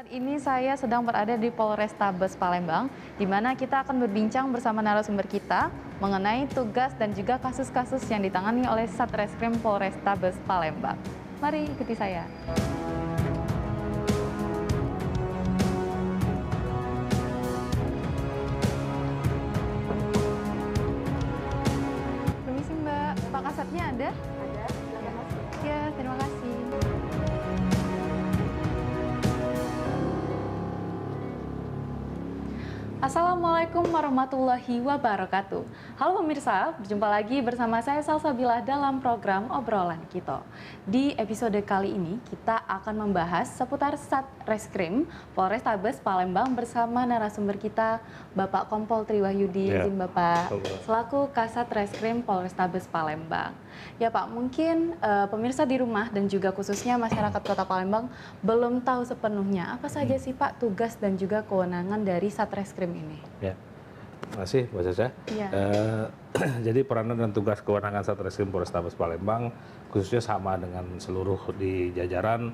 Saat ini saya sedang berada di Polrestabes Palembang, di mana kita akan berbincang bersama narasumber kita mengenai tugas dan juga kasus-kasus yang ditangani oleh Satreskrim Polrestabes Palembang. Mari ikuti saya. Permisi Mbak, Pak Kasatnya ada? Ada, silakan masuk. Ya, terima kasih. Assalamualaikum warahmatullahi wabarakatuh. Halo pemirsa, berjumpa lagi bersama saya Salsabila dalam program Obrolan Kita. Di episode kali ini kita akan membahas seputar Satreskrim Polrestabes Palembang bersama narasumber kita Bapak Kompol Triwahyudi, izin Bapak, selaku Kasat Reskrim Polrestabes Palembang. Ya Pak, mungkin pemirsa di rumah dan juga khususnya masyarakat Kota Palembang belum tahu sepenuhnya apa saja sih Pak tugas dan juga kewenangan dari Satreskrim ini. Ya, terima kasih Mbak Caca. Ya. Jadi peranan dan tugas kewenangan Satreskrim Polrestabes Palembang khususnya sama dengan seluruh di jajaran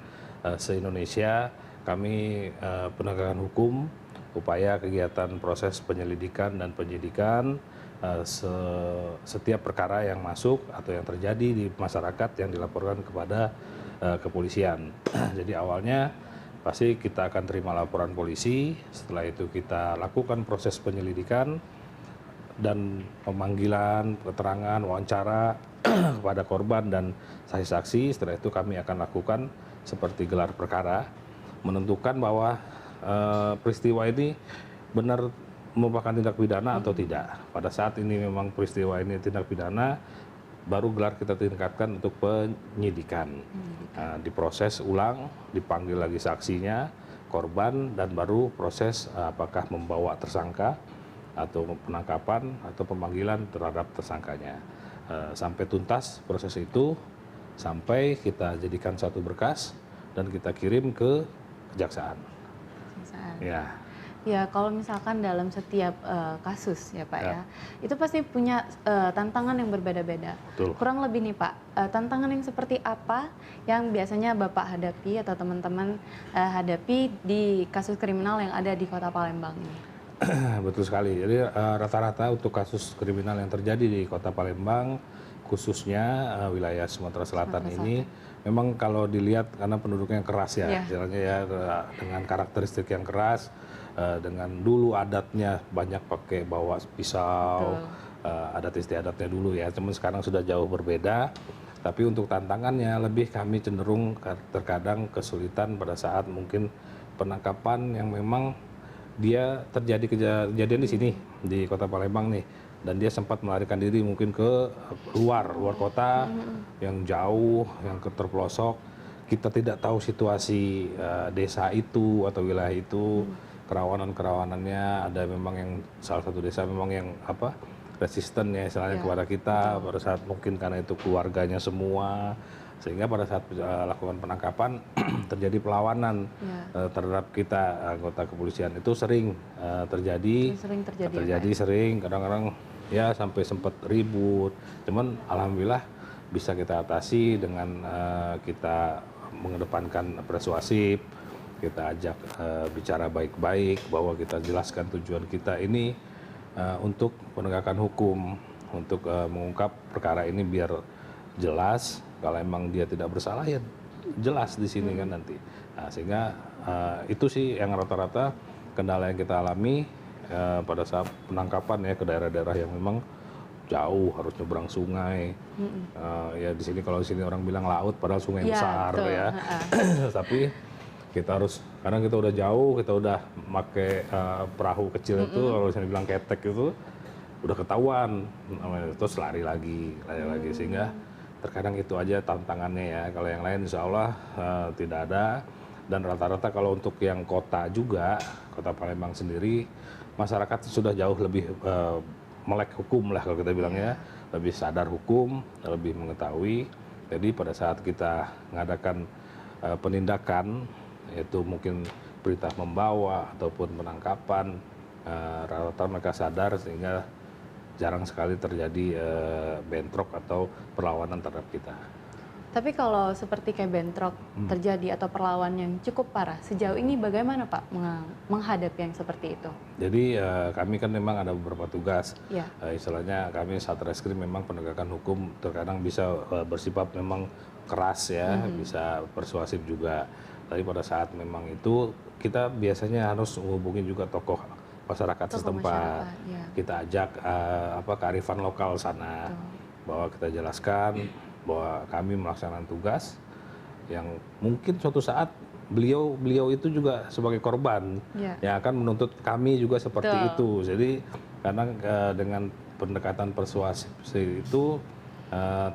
se-Indonesia. Kami penegakan hukum, upaya kegiatan proses penyelidikan dan penyidikan setiap perkara yang masuk atau yang terjadi di masyarakat yang dilaporkan kepada kepolisian. Jadi awalnya pasti kita akan terima laporan polisi, setelah itu kita lakukan proses penyelidikan dan pemanggilan, keterangan, wawancara kepada korban dan saksi-saksi. Setelah itu kami akan lakukan seperti gelar perkara, menentukan bahwa peristiwa ini benar merupakan tindak pidana atau tidak. Pada saat ini memang peristiwa ini tindak pidana, baru gelar kita tingkatkan untuk penyidikan. Diproses ulang, dipanggil lagi saksinya, korban, dan baru proses apakah membawa tersangka atau penangkapan atau pemanggilan terhadap tersangkanya. Sampai tuntas proses itu, sampai kita jadikan satu berkas dan kita kirim ke kejaksaan. Ya. Ya, kalau misalkan dalam setiap kasus ya Pak ya, itu pasti punya tantangan yang berbeda-beda. Kurang lebih nih Pak, tantangan yang seperti apa yang biasanya Bapak hadapi atau teman-teman hadapi di kasus kriminal yang ada di Kota Palembang ini? Betul sekali. Jadi rata-rata untuk kasus kriminal yang terjadi di Kota Palembang, khususnya wilayah Sumatera Selatan ini, memang kalau dilihat karena penduduknya yang keras ya, istilahnya ya, dengan karakteristik yang keras. Dengan dulu adatnya banyak pakai bawa pisau, adat istiadatnya dulu ya, cuman sekarang sudah jauh berbeda. Tapi untuk tantangannya lebih kami cenderung terkadang kesulitan pada saat mungkin penangkapan yang memang dia terjadi kejadian di sini di Kota Palembang nih, dan dia sempat melarikan diri mungkin ke luar kota yang jauh, yang terpelosok. Kita tidak tahu situasi desa itu atau wilayah itu. Kerawanan-kerawanannya ada, memang yang salah satu desa memang yang resisten ya istilahnya kepada kita pada saat mungkin karena itu keluarganya semua, sehingga pada saat lakukan penangkapan terjadi perlawanan terhadap kita anggota kepolisian itu sering terjadi. Sering kadang-kadang ya sampai sempat ribut, cuman alhamdulillah bisa kita atasi dengan kita mengedepankan persuasif. Kita ajak bicara baik-baik, bahwa kita jelaskan tujuan kita ini untuk penegakan hukum, untuk mengungkap perkara ini biar jelas. Kalau emang dia tidak bersalah ya jelas di sini kan nanti. Nah, sehingga itu sih yang rata-rata kendala yang kita alami pada saat penangkapan ya ke daerah-daerah yang memang jauh, harus nyebrang sungai. Ya di sini kalau di sini orang bilang laut, padahal sungai besar ya. Tapi kita harus, karena kita udah jauh, kita udah pakai perahu kecil itu, kalau misalnya bilang ketek itu udah ketahuan, terus lari lagi, sehingga terkadang itu aja tantangannya ya. Kalau yang lain insya Allah tidak ada. Dan rata-rata kalau untuk yang kota juga, Kota Palembang sendiri, masyarakat sudah jauh lebih melek hukum lah kalau kita bilangnya, lebih sadar hukum, lebih mengetahui. Jadi pada saat kita mengadakan penindakan, yaitu mungkin perintah membawa ataupun penangkapan, rata-rata mereka sadar, sehingga jarang sekali terjadi bentrok atau perlawanan terhadap kita. Tapi kalau seperti kayak bentrok terjadi atau perlawanan yang cukup parah, sejauh ini bagaimana Pak menghadapi yang seperti itu? Jadi kami kan memang ada beberapa tugas. Ya. Istilahnya kami Satreskrim memang penegakan hukum terkadang bisa bersifat memang keras ya, bisa persuasif juga. Tapi pada saat memang itu kita biasanya harus menghubungi juga tokoh masyarakat setempat. Ya. Kita ajak kearifan lokal sana, bahwa kita jelaskan bahwa kami melaksanakan tugas yang mungkin suatu saat beliau itu juga sebagai korban yang akan menuntut kami juga seperti itu. Jadi karena dengan pendekatan persuasif itu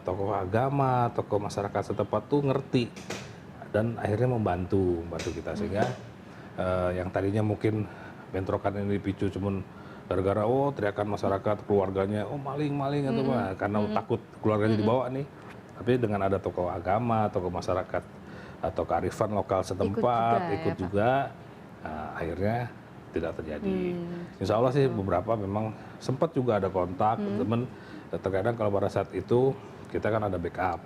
tokoh agama, tokoh masyarakat setempat tuh ngerti dan akhirnya membantu kita sehingga yang tadinya mungkin bentrokan ini dipicu cuman gara-gara teriakan masyarakat keluarganya maling atau apa karena takut keluarganya dibawa nih. Tapi dengan ada tokoh agama, tokoh masyarakat atau kearifan lokal setempat ikut juga akhirnya tidak terjadi. Insya Allah sih beberapa memang sempat juga ada kontak teman. Terkadang kalau pada saat itu kita kan ada backup,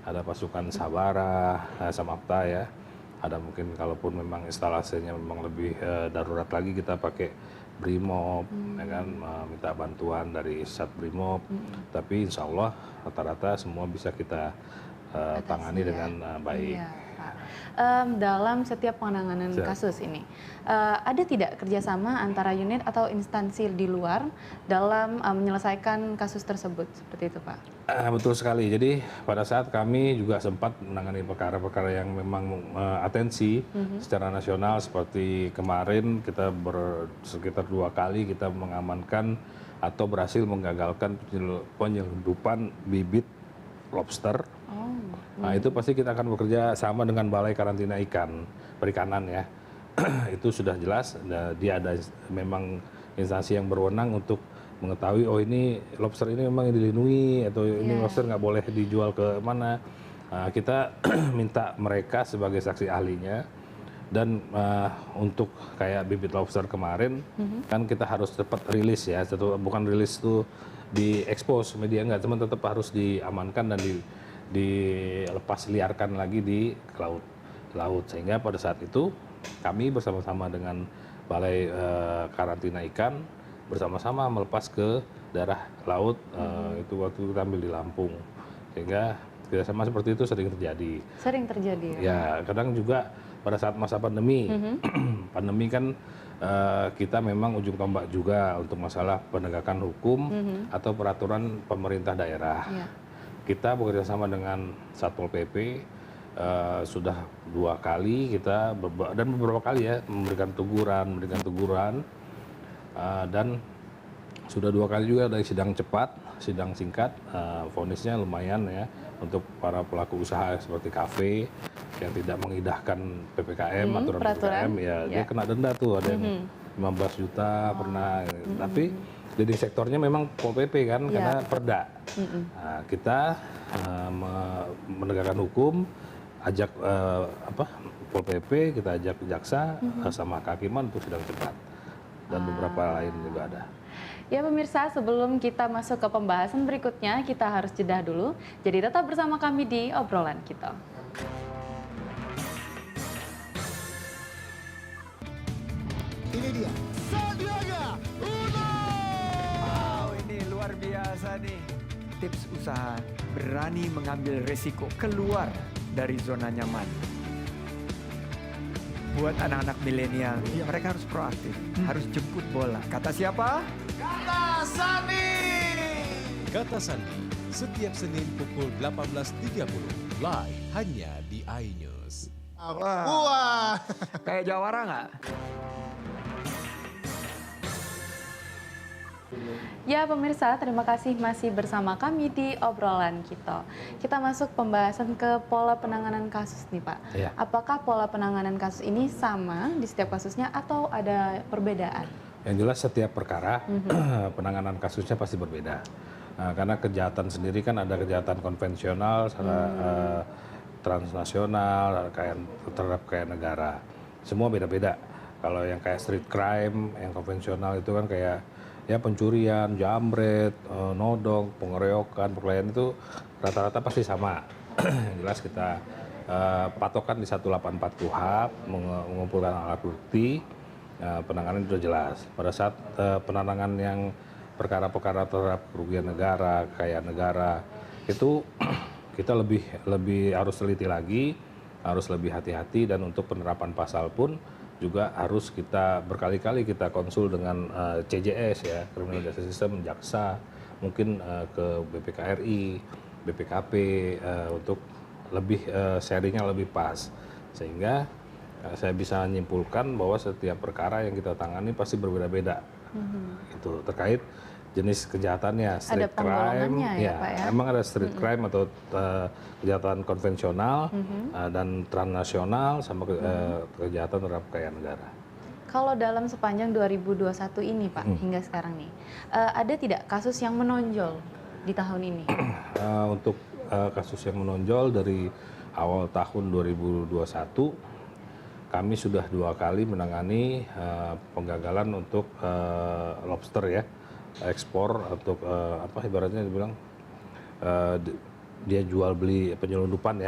ada pasukan Sabara, Samapta ya. Ada mungkin kalaupun memang instalasinya memang lebih darurat lagi kita pakai Brimob, ya kan, minta bantuan dari Sat Brimob. Tapi insya Allah rata-rata semua bisa kita tangani dengan baik. Iya, Pak. Dalam setiap penanganan kasus ini, ada tidak kerjasama antara unit atau instansi di luar dalam menyelesaikan kasus tersebut? Seperti itu, Pak? Betul sekali. Jadi pada saat kami juga sempat menangani perkara-perkara yang memang atensi secara nasional seperti kemarin kita sekitar 2 kali kita mengamankan atau berhasil menggagalkan penyelundupan bibit lobster. Nah itu pasti kita akan bekerja sama dengan Balai Karantina Ikan Perikanan ya. Itu sudah jelas. Dia ada memang instansi yang berwenang untuk mengetahui ini lobster ini memang dilindungi atau ini lobster nggak boleh dijual ke mana. Kita minta mereka sebagai saksi ahlinya dan untuk kayak bibit lobster kemarin kan kita harus cepat rilis ya, bukan rilis itu diekspos media nggak, teman tetap harus diamankan dan dilepas liarkan lagi di laut sehingga pada saat itu kami bersama-sama dengan Balai Karantina Ikan bersama-sama melepas ke daerah laut itu waktu kita ambil di Lampung sehingga kerjasama seperti itu sering terjadi. Sering terjadi ya. Kadang juga pada saat masa pandemi, pandemi kan kita memang ujung tombak juga untuk masalah penegakan hukum atau peraturan pemerintah daerah. Kita bekerja sama dengan Satpol PP sudah 2 kali kita dan beberapa kali ya memberikan teguran dan sudah 2 kali juga dari sidang cepat, sidang singkat, vonisnya lumayan ya untuk para pelaku usaha seperti kafe yang tidak mengindahkan PPKM aturan PPKM ya dia kena denda tuh ada yang 15 juta pernah tapi leading sektornya memang Pol PP kan karena perda. Nah, kita menegakkan hukum ajak Pol PP, kita ajak jaksa sama kehakiman untuk sidang cepat dan beberapa lain juga ada. Ya pemirsa, sebelum kita masuk ke pembahasan berikutnya, kita harus jeda dulu. Jadi tetap bersama kami di Obrolan Kita. Ini dia, Sandiaga Uno! Wow, ini luar biasa nih. Tips usaha, berani mengambil resiko keluar dari zona nyaman. Buat anak-anak milenial, mereka harus proaktif, harus jemput bola. Kata siapa? Kata Sandi! Kata Sandi, setiap Senin pukul 18.30, live hanya di iNews. Wah! Kayak Jawara nggak? Ya pemirsa, terima kasih masih bersama kami di Obrolan Kita. Kita masuk pembahasan ke pola penanganan kasus nih Pak. Ya. Apakah pola penanganan kasus ini sama di setiap kasusnya atau ada perbedaan? Yang jelas setiap perkara penanganan kasusnya pasti berbeda. Karena kejahatan sendiri kan ada kejahatan konvensional, transnasional, terhadap kayak negara. Semua beda-beda. Kalau yang kayak street crime, yang konvensional itu kan kayak ya pencurian, jambret, nodong, pengeroyokan, perkelahian itu rata-rata pasti sama. Yang jelas kita patokan di 184 KUHP mengumpulkan alat bukti, penanganan sudah jelas. Pada saat penanganan yang perkara-perkara terhadap kerugian negara, kekayaan negara itu kita lebih harus teliti lagi, harus lebih hati-hati, dan untuk penerapan pasal pun juga harus kita berkali-kali kita konsul dengan CJS ya, Criminal Justice System, jaksa, mungkin ke BPKRI, BPKP untuk lebih sharingnya lebih pas, sehingga saya bisa menyimpulkan bahwa setiap perkara yang kita tangani pasti berbeda-beda. Itu terkait jenis kejahatannya, street crime, ya, Pak, ya? Memang ada street crime atau kejahatan konvensional dan transnasional sama kejahatan terhadap kekayaan negara. Kalau dalam sepanjang 2021 ini Pak, hingga sekarang nih, ada tidak kasus yang menonjol di tahun ini? Untuk kasus yang menonjol dari awal tahun 2021, kami sudah 2 kali menangani penggagalan untuk lobster ya, ekspor untuk ibaratnya dibilang dia jual beli penyelundupan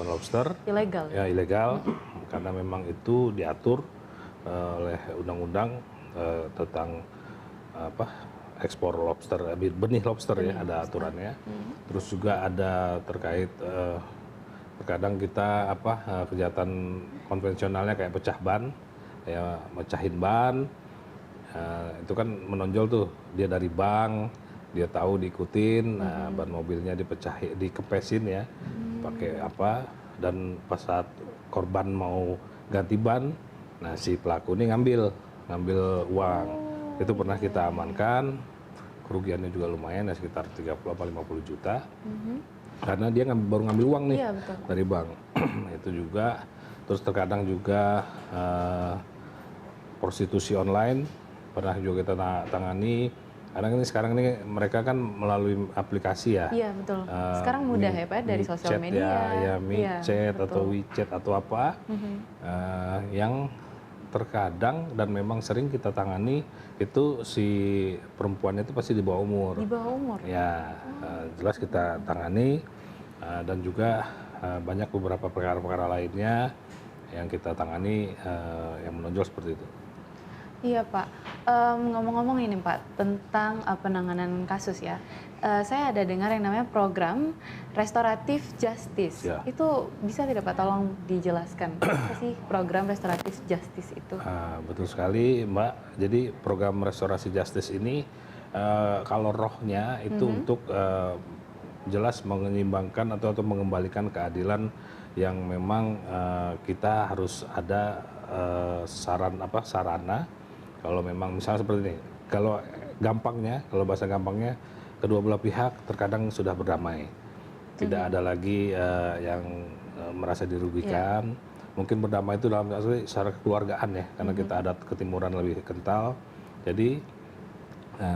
lobster Ilegal. ya, ilegal karena memang itu diatur oleh undang-undang tentang ekspor lobster, benih lobster ya, ada aturannya. Terus juga ada terkait terkadang kita kejahatan konvensionalnya kayak pecah ban, ya mecahin ban, itu kan menonjol tuh, dia dari bank, dia tahu diikutin, ban mobilnya dikepesin ya, pakai dan pas saat korban mau ganti ban, nah si pelaku ini ngambil uang. Itu pernah kita amankan, kerugiannya juga lumayan ya, sekitar 30-50 juta. Karena dia baru ngambil uang nih dari bank. Itu juga, terus terkadang juga prostitusi online pernah juga kita tangani. Karena ini sekarang ini mereka kan melalui aplikasi ya. Iya betul. Sekarang mudah ya Pak, dari sosial media. Ya, MiChat atau WeChat atau apa, yang terkadang dan memang sering kita tangani itu si perempuannya itu pasti di bawah umur. Di bawah umur. Ya, jelas kita tangani, dan juga banyak beberapa perkara-perkara lainnya yang kita tangani yang menonjol seperti itu. Iya Pak, ngomong-ngomong ini Pak tentang penanganan kasus ya, saya ada dengar yang namanya program restoratif justice. Ya. Itu bisa tidak Pak tolong dijelaskan apa sih program restoratif justice itu? Betul sekali Mbak, jadi program restorasi justice ini kalau rohnya itu untuk jelas menyeimbangkan atau mengembalikan keadilan yang memang kita harus ada sarana. Kalau memang misalnya seperti ini, kalau bahasa gampangnya, kedua belah pihak terkadang sudah berdamai, tidak ada lagi yang merasa dirugikan. Mungkin berdamai itu dalam secara kekeluargaan ya, karena kita adat ketimuran lebih kental. Jadi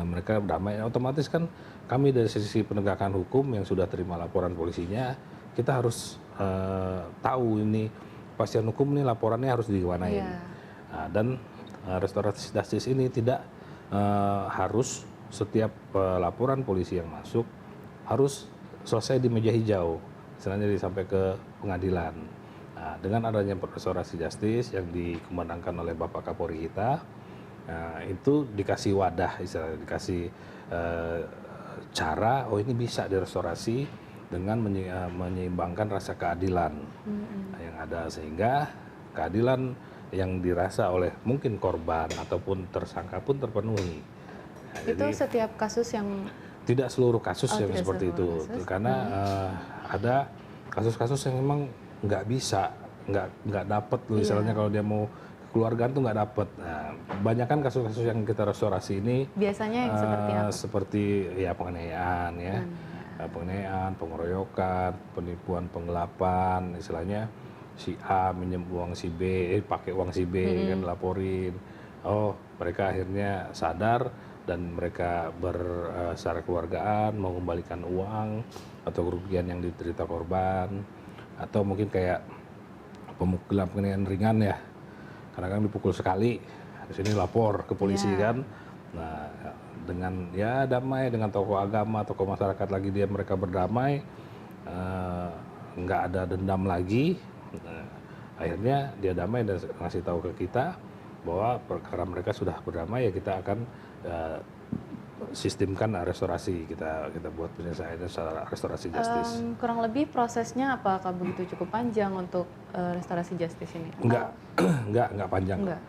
mereka berdamai, otomatis kan kami dari sisi penegakan hukum yang sudah terima laporan polisinya, kita harus tahu ini kepastian hukum ini laporannya harus diwarnain. Dan restoratif justice ini tidak harus setiap laporan polisi yang masuk harus selesai di meja hijau, istilahnya sampai ke pengadilan. Nah, dengan adanya restorasi justice yang dikumandangkan oleh Bapak Kapolri kita, itu dikasih wadah, istilahnya dikasih cara, ini bisa direstorasi dengan menyeimbangkan rasa keadilan yang ada, sehingga keadilan yang dirasa oleh mungkin korban ataupun tersangka pun terpenuhi. Nah, itu jadi, setiap kasus yang tidak seluruh kasus yang seperti itu, karena ada kasus-kasus yang memang nggak bisa, nggak dapat, misalnya kalau dia mau keluargaan tuh nggak dapat. Nah, kebanyakan kasus-kasus yang kita restorasi ini biasanya yang seperti apa? Seperti ya penganiayaan ya, penganiayaan, pengeroyokan, penipuan, penggelapan, istilahnya si A minjem uang si B, pakai uang si B kan laporin. Oh, mereka akhirnya sadar dan mereka secara keluargaan mau kembalikan uang atau kerugian yang diderita korban, atau mungkin kayak pemukulan penganiayaan ringan ya. Karena kan dipukul sekali, di sini lapor ke polisi kan. Nah, dengan damai dengan tokoh agama, tokoh masyarakat lagi mereka berdamai, nggak ada dendam lagi. Nah, akhirnya dia damai dan ngasih tahu ke kita bahwa karena mereka sudah berdamai ya kita akan sistemkan restorasi, kita buat penyelesaiannya secara restorasi justice. Kurang lebih prosesnya apakah begitu cukup panjang untuk restorasi justice ini? Enggak panjang. Enggak.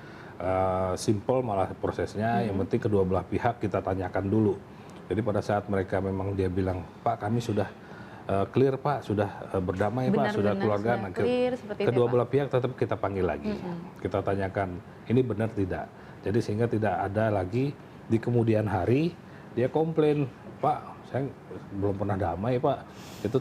Simple malah prosesnya, yang penting kedua belah pihak kita tanyakan dulu. Jadi pada saat mereka memang dia bilang, Pak kami sudah clear Pak, sudah berdamai Pak, sudah keluarga. Sudah clear, seperti kedua itu, Pak. belah pihak tetap kita panggil lagi. Kita tanyakan, ini benar tidak? Jadi sehingga tidak ada lagi di kemudian hari dia komplain, Pak saya belum pernah damai Pak, itu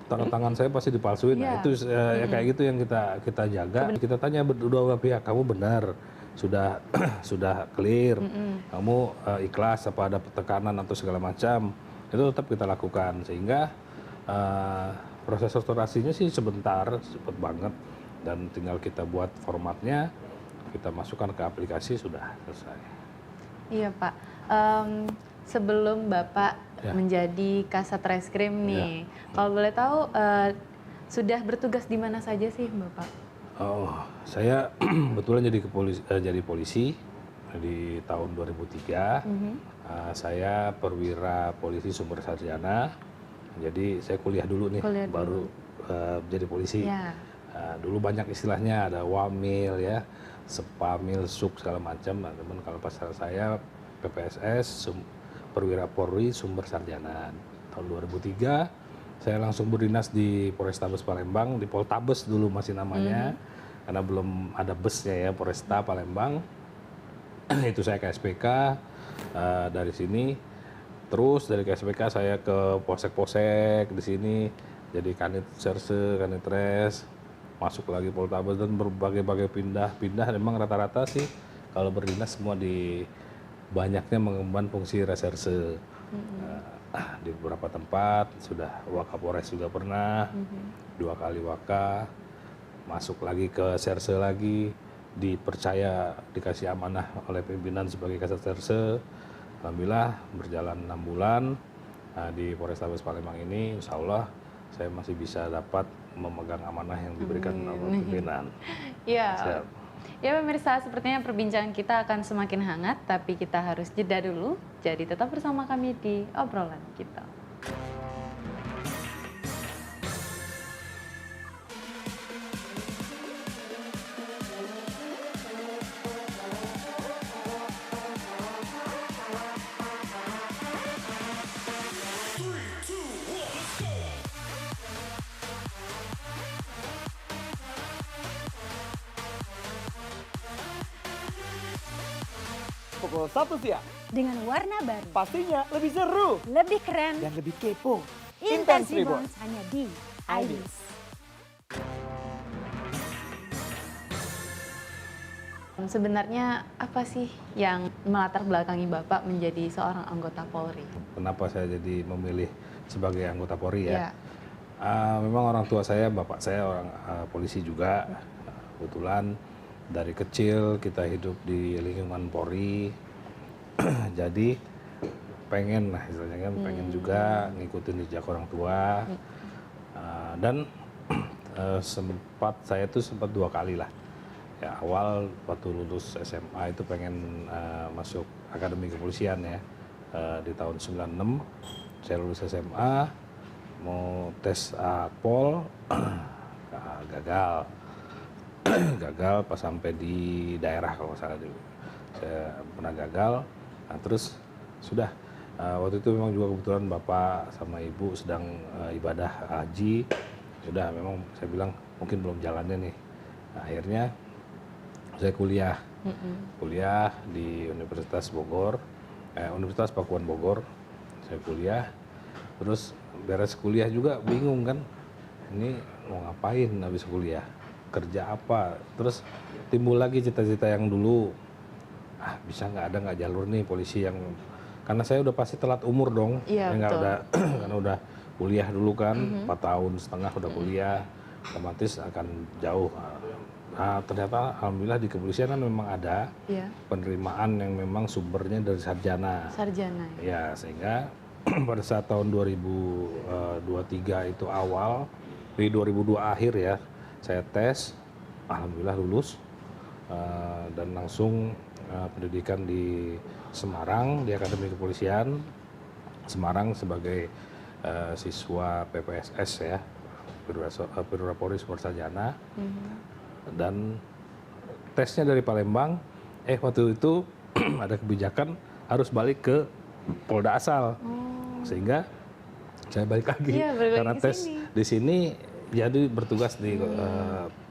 tanda tangan saya pasti dipalsuin. Nah, itu ya kayak gitu yang kita jaga. Kita tanya berdua pihak, kamu benar sudah clear, kamu ikhlas apa ada tekanan atau segala macam, itu tetap kita lakukan sehingga proses restorasinya sih cepat banget dan tinggal kita buat formatnya, kita masukkan ke aplikasi sudah selesai. Iya Pak. Sebelum Bapak menjadi Kasat Reskrim nih, kalau boleh tahu sudah bertugas di mana saja sih Bapak? Oh, saya kebetulan jadi polisi di tahun 2003. Saya perwira polisi sumber sarjana. Jadi saya kuliah dulu nih, baru jadi polisi. Ya. Dulu banyak istilahnya, ada wamil ya, sepamil, suk segala macam. Nah, teman kalau pas saya PPSS perwira Polri sumber sarjana. Tahun 2003 saya langsung berdinas di Polrestabes Palembang, di Poltabes dulu masih namanya, karena belum ada busnya ya, Polresta Palembang. Itu saya ke SPK, dari sini terus dari KSPK saya ke Polsek-Polsek di sini, jadi Kanit Serse, Kanit Res, masuk lagi Poltabes dan berbagai-bagai pindah. Memang rata-rata sih kalau berdinas semua di banyaknya mengemban fungsi reserse. Di beberapa tempat sudah Wakapolres juga pernah, 2 kali Waka, masuk lagi ke serse lagi, dipercaya dikasih amanah oleh pimpinan sebagai Kasat Serse. Alhamdulillah berjalan 6 bulan di Polrestabes Palembang ini, insya Allah saya masih bisa dapat memegang amanah yang diberikan oleh pimpinan. Iya. Ya pemirsa, sepertinya perbincangan kita akan semakin hangat, tapi kita harus jeda dulu. Jadi tetap bersama kami di obrolan kita. Pukul 1 siang. Dengan warna baru, Pastinya lebih seru lebih keren, dan lebih kepo. Intense Reborn. Reborn hanya di iNews. Sebenarnya apa sih yang melatar belakangi Bapak menjadi seorang anggota Polri? Kenapa saya jadi memilih sebagai anggota Polri ya? Ya. Memang orang tua saya, bapak saya orang polisi juga. Kebetulan dari kecil kita hidup di lingkungan Polri. Jadi pengen lah istilahnya kan, pengen juga ngikutin jejak orang tua. Dan saya tuh sempat 2 kali lah. Ya, awal waktu lulus SMA itu pengen masuk Akademi Kepolisian ya. Di tahun 96 saya lulus SMA, mau tes Akpol, gagal. Gagal pas sampai di daerah kalau nggak salah dulu. Saya pernah gagal. Nah, terus sudah waktu itu memang juga kebetulan bapak sama ibu sedang ibadah haji. Sudah memang saya bilang mungkin belum jalannya nih. Nah, akhirnya saya kuliah di Universitas Bogor, Universitas Pakuan Bogor. Saya kuliah, terus beres kuliah juga bingung kan, ini mau ngapain habis kuliah, kerja apa. Terus timbul lagi cita-cita yang dulu, bisa nggak jalur nih polisi yang, karena saya udah pasti telat umur dong. Iya, Nggak betul. udah karena udah kuliah dulu kan, 4 tahun setengah udah kuliah, otomatis akan jauh. Nah, ternyata alhamdulillah di kepolisian kan memang ada penerimaan yang memang sumbernya dari sarjana. Sarjana. Ya, sehingga pada saat tahun 2023 itu awal di 2002 akhir ya, saya tes, alhamdulillah lulus dan langsung pendidikan di Semarang di Akademi Kepolisian Semarang sebagai siswa PPSS ya, Perwira Polri Super Sarjana. Dan tesnya dari Palembang, waktu itu ada kebijakan harus balik ke Polda asal, sehingga saya balik lagi Iya, balik lagi karena ke tes sini. di sini, jadi bertugas di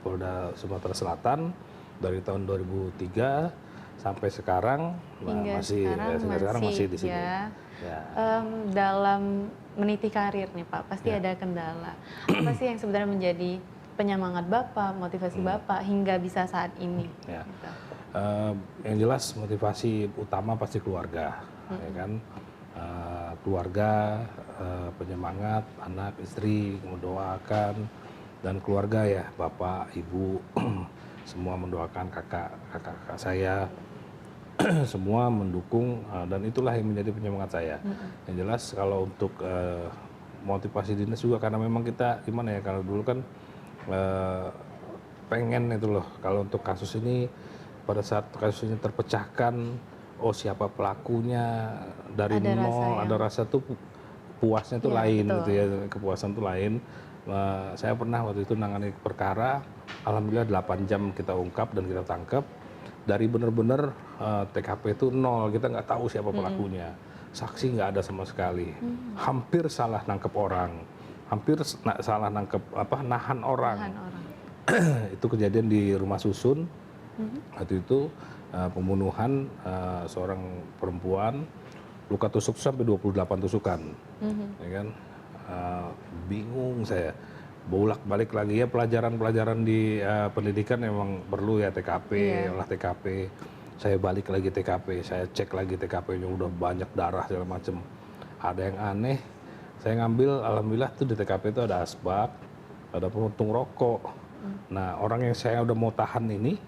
Polda Sumatera Selatan dari tahun 2003 sampai sekarang. Hingga masih sekarang masih di sini. ya. Ya. Dalam meniti karir nih Pak, pasti Ya. ada kendala. Apa sih yang sebenarnya menjadi penyemangat Bapak, motivasi Bapak hingga bisa saat ini? Ya. Gitu. Yang jelas motivasi utama pasti keluarga, ya kan? Keluarga, penyemangat, anak, istri mendoakan, dan keluarga ya, bapak, ibu, semua mendoakan, kakak saya, semua mendukung, dan itulah yang menjadi penyemangat saya. Yang jelas kalau untuk motivasi dinas juga, karena memang kita gimana ya, kalau dulu kan pengen itu loh, kalau untuk kasus ini, pada saat kasus ini terpecahkan, siapa pelakunya dari Ada rasa nol, yang- ada rasa tuh puasnya tuh Iya, lain betul. gitu ya, kepuasan tuh lain. Saya pernah waktu itu nangani perkara, alhamdulillah 8 jam kita ungkap dan kita tangkap. Dari benar-benar TKP itu nol, kita nggak tahu siapa pelakunya, saksi nggak ada sama sekali, hampir salah nangkep orang, hampir salah nangkep nahan orang. Tahan orang. Itu kejadian di Rumah Susun. Waktu itu pembunuhan seorang perempuan, luka tusuk sampai 28 tusukan, ya kan? Bingung saya, bolak-balik lagi ya, pelajaran di pendidikan memang perlu ya, TKP, olah TKP. Saya balik lagi TKP, saya cek lagi TKP-nya, udah banyak darah segala macem. Ada yang aneh, saya ngambil, alhamdulillah tuh di TKP itu ada asbak, ada puntung rokok. Nah, orang yang saya udah mau tahan ini,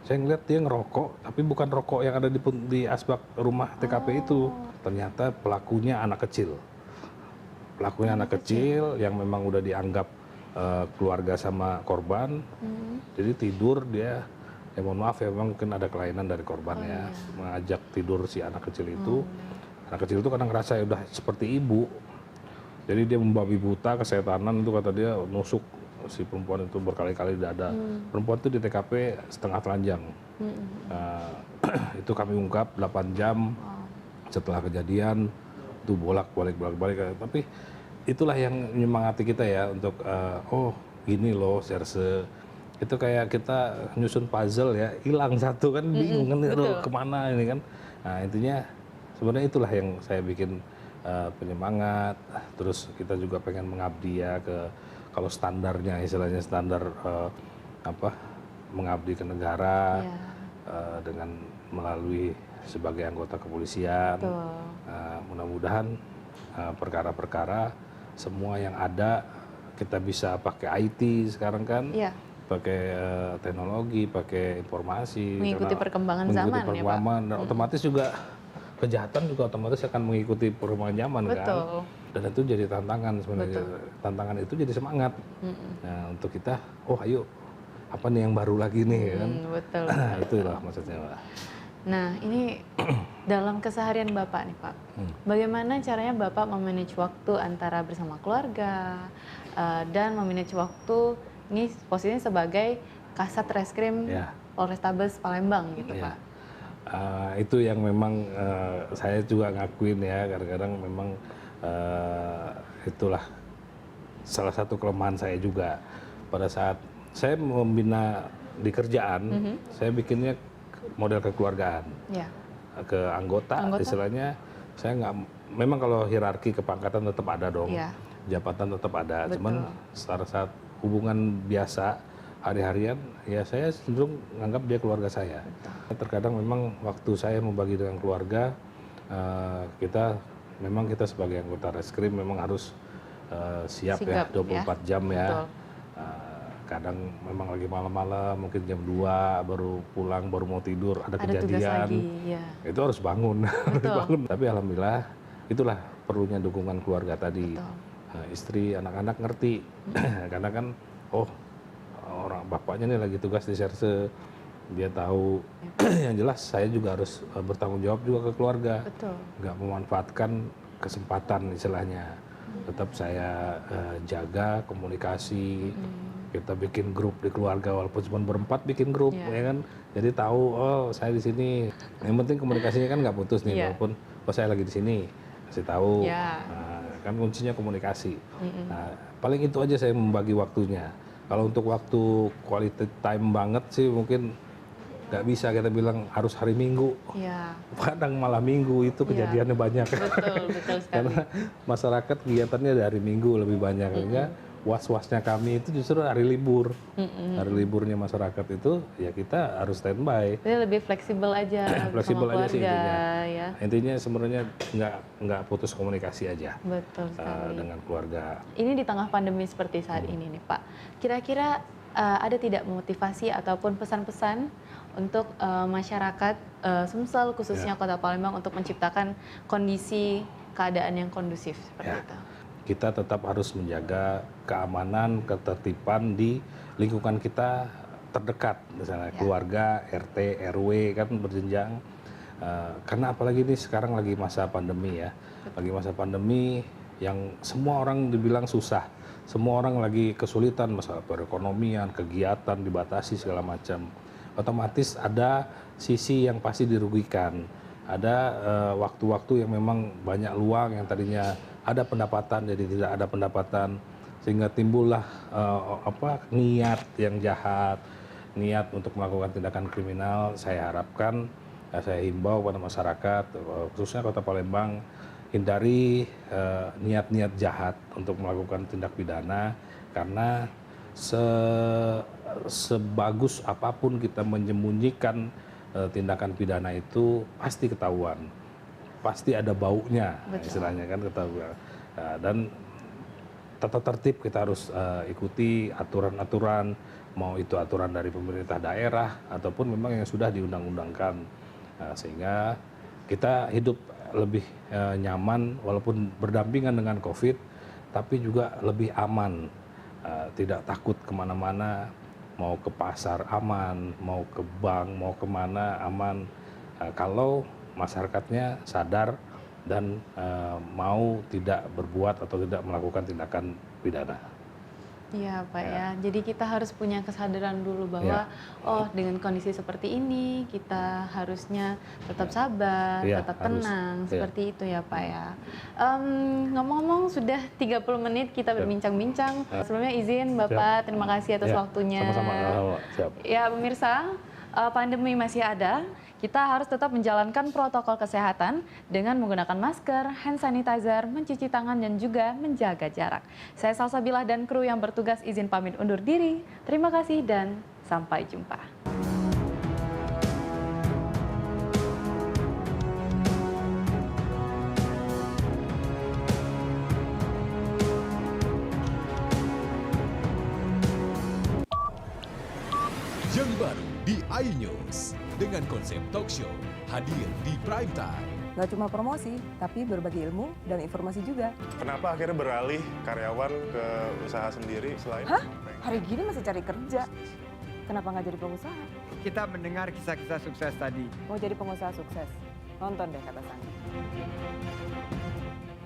saya ngeliat dia ngerokok, tapi bukan rokok yang ada di asbak rumah TKP itu. Ternyata pelakunya anak kecil. Pelakunya anak kecil yang memang udah dianggap keluarga sama korban. Jadi tidur dia, ya mohon maaf ya, memang mungkin ada kelainan dari korban ya, mengajak tidur si anak kecil itu. Anak kecil itu kadang ngerasa ya udah seperti ibu. Jadi dia membabi buta, kesetanan itu kata dia, nusuk si perempuan itu berkali-kali di dada. Perempuan itu di TKP setengah telanjang. Itu kami ungkap 8 jam setelah kejadian, itu bolak-balik. Tapi itulah yang menyemangati kita ya untuk gini loh Serse. Itu kayak kita nyusun puzzle ya, hilang satu kan, bingung kan, aduh, kemana ini kan. Nah intinya sebenarnya itulah yang saya bikin penyemangat. Terus kita juga pengen mengabdi ya kalau standarnya, istilahnya standar mengabdi ke negara dengan melalui sebagai anggota kepolisian. Mudah-mudahan perkara-perkara semua yang ada kita bisa pakai IT sekarang kan, pakai teknologi, pakai informasi, Mengikuti perkembangan zaman ya, Pak. Dan otomatis juga kejahatan juga otomatis akan mengikuti perkembangan zaman kan. Dan itu jadi tantangan sebenarnya. Tantangan itu jadi semangat. Nah, untuk kita, ayo apa nih yang baru lagi nih kan. Betul. Itulah maksudnya, Pak. Nah, ini dalam keseharian Bapak nih, Pak. Bagaimana caranya Bapak memanage waktu antara bersama keluarga dan memanage waktu ini posisinya sebagai Kasat Reskrim Polrestabes Palembang gitu, Pak. Itu yang memang saya juga ngakuin ya, kadang-kadang memang itulah salah satu kelemahan saya juga. Pada saat saya membina di kerjaan, saya bikinnya model kekeluargaan, ke anggota. Istilahnya saya nggak, memang kalau hierarki kepangkatan tetap ada dong, jabatan tetap ada, cuman secara saat hubungan biasa hari-harian ya saya cenderung menganggap dia keluarga saya. Terkadang memang waktu saya membagi dengan keluarga, kita sebagai anggota reskrim memang harus siap ya 24 jam ya. Kadang memang lagi malam-malam, mungkin jam 2 baru pulang, baru mau tidur, ada kejadian, itu harus bangun. Tapi alhamdulillah itulah perlunya dukungan keluarga tadi. istri, anak-anak ngerti. Karena kan, oh orang bapaknya nih lagi tugas di Serse, dia tahu. Yang jelas saya juga harus bertanggung jawab juga ke keluarga. Betul. Nggak memanfaatkan kesempatan istilahnya. Tetap saya jaga komunikasi. Kita bikin grup di keluarga walaupun cuma berempat bikin grup, ya kan. Jadi tahu, oh saya di sini. Yang penting komunikasinya kan nggak putus nih, walaupun oh saya lagi di sini, kasih tahu. Nah, kan kuncinya komunikasi. Nah, paling itu aja saya membagi waktunya. Kalau untuk waktu quality time banget sih mungkin nggak bisa kita bilang harus hari Minggu. Kadang malah Minggu itu kejadiannya banyak. Betul sekali. Karena masyarakat kegiatannya dari Minggu lebih banyak. Sehingga was-wasnya kami itu justru hari libur. Hari liburnya masyarakat itu ya kita harus standby. Jadi lebih fleksibel aja Fleksibel sama aja sih keluarga, intinya. ya. Intinya sebenarnya nggak putus komunikasi aja Betul sekali. dengan keluarga. Ini di tengah pandemi seperti saat ini nih Pak. Kira-kira ada tidak motivasi ataupun pesan-pesan untuk masyarakat Sumsel khususnya Kota Palembang untuk menciptakan kondisi keadaan yang kondusif seperti itu? Kita tetap harus menjaga keamanan, ketertiban di lingkungan kita terdekat, misalnya keluarga, RT, RW kan berjenjang. Karena apalagi ini sekarang lagi masa pandemi ya, lagi masa pandemi yang semua orang dibilang susah, semua orang lagi kesulitan masalah perekonomian, kegiatan dibatasi segala macam. Otomatis ada sisi yang pasti dirugikan, ada waktu-waktu yang memang banyak luang yang tadinya ada pendapatan jadi tidak ada pendapatan, sehingga timbullah niat yang jahat, niat untuk melakukan tindakan kriminal. Saya harapkan, saya himbau pada masyarakat khususnya Kota Palembang hindari niat-niat jahat untuk melakukan tindak pidana, karena sebagus apapun kita menyembunyikan tindakan pidana itu pasti ketahuan. Pasti ada baunya, istilahnya kan ketahuan. Dan tata tertib kita harus ikuti aturan-aturan, mau itu aturan dari pemerintah daerah ataupun memang yang sudah diundang-undangkan, sehingga kita hidup lebih nyaman walaupun berdampingan dengan COVID, tapi juga lebih aman, tidak takut kemana-mana, mau ke pasar aman, mau ke bank, mau kemana aman, kalau masyarakatnya sadar dan mau tidak berbuat atau tidak melakukan tindakan pidana. Iya Pak ya, jadi kita harus punya kesadaran dulu bahwa oh dengan kondisi seperti ini kita harusnya tetap sabar, tetap tenang, seperti itu ya Pak ya. Ngomong-ngomong sudah 30 menit kita berbincang-bincang. Sebelumnya izin Bapak, terima kasih atas waktunya. Sama-sama. Siap. Ya pemirsa, pandemi masih ada. Kita harus tetap menjalankan protokol kesehatan dengan menggunakan masker, hand sanitizer, mencuci tangan, dan juga menjaga jarak. Saya Salsabilah dan kru yang bertugas izin pamit undur diri. Terima kasih dan sampai jumpa. Yang baru di iNews dengan konsep talk show hadir di prime time. Gak cuma promosi, tapi berbagi ilmu dan informasi juga. Kenapa akhirnya beralih karyawan ke usaha sendiri selain? Hah? Hari gini masih cari kerja. Kenapa nggak jadi pengusaha? Kita mendengar kisah-kisah sukses tadi. Mau jadi pengusaha sukses? Nonton deh Kata Sandi.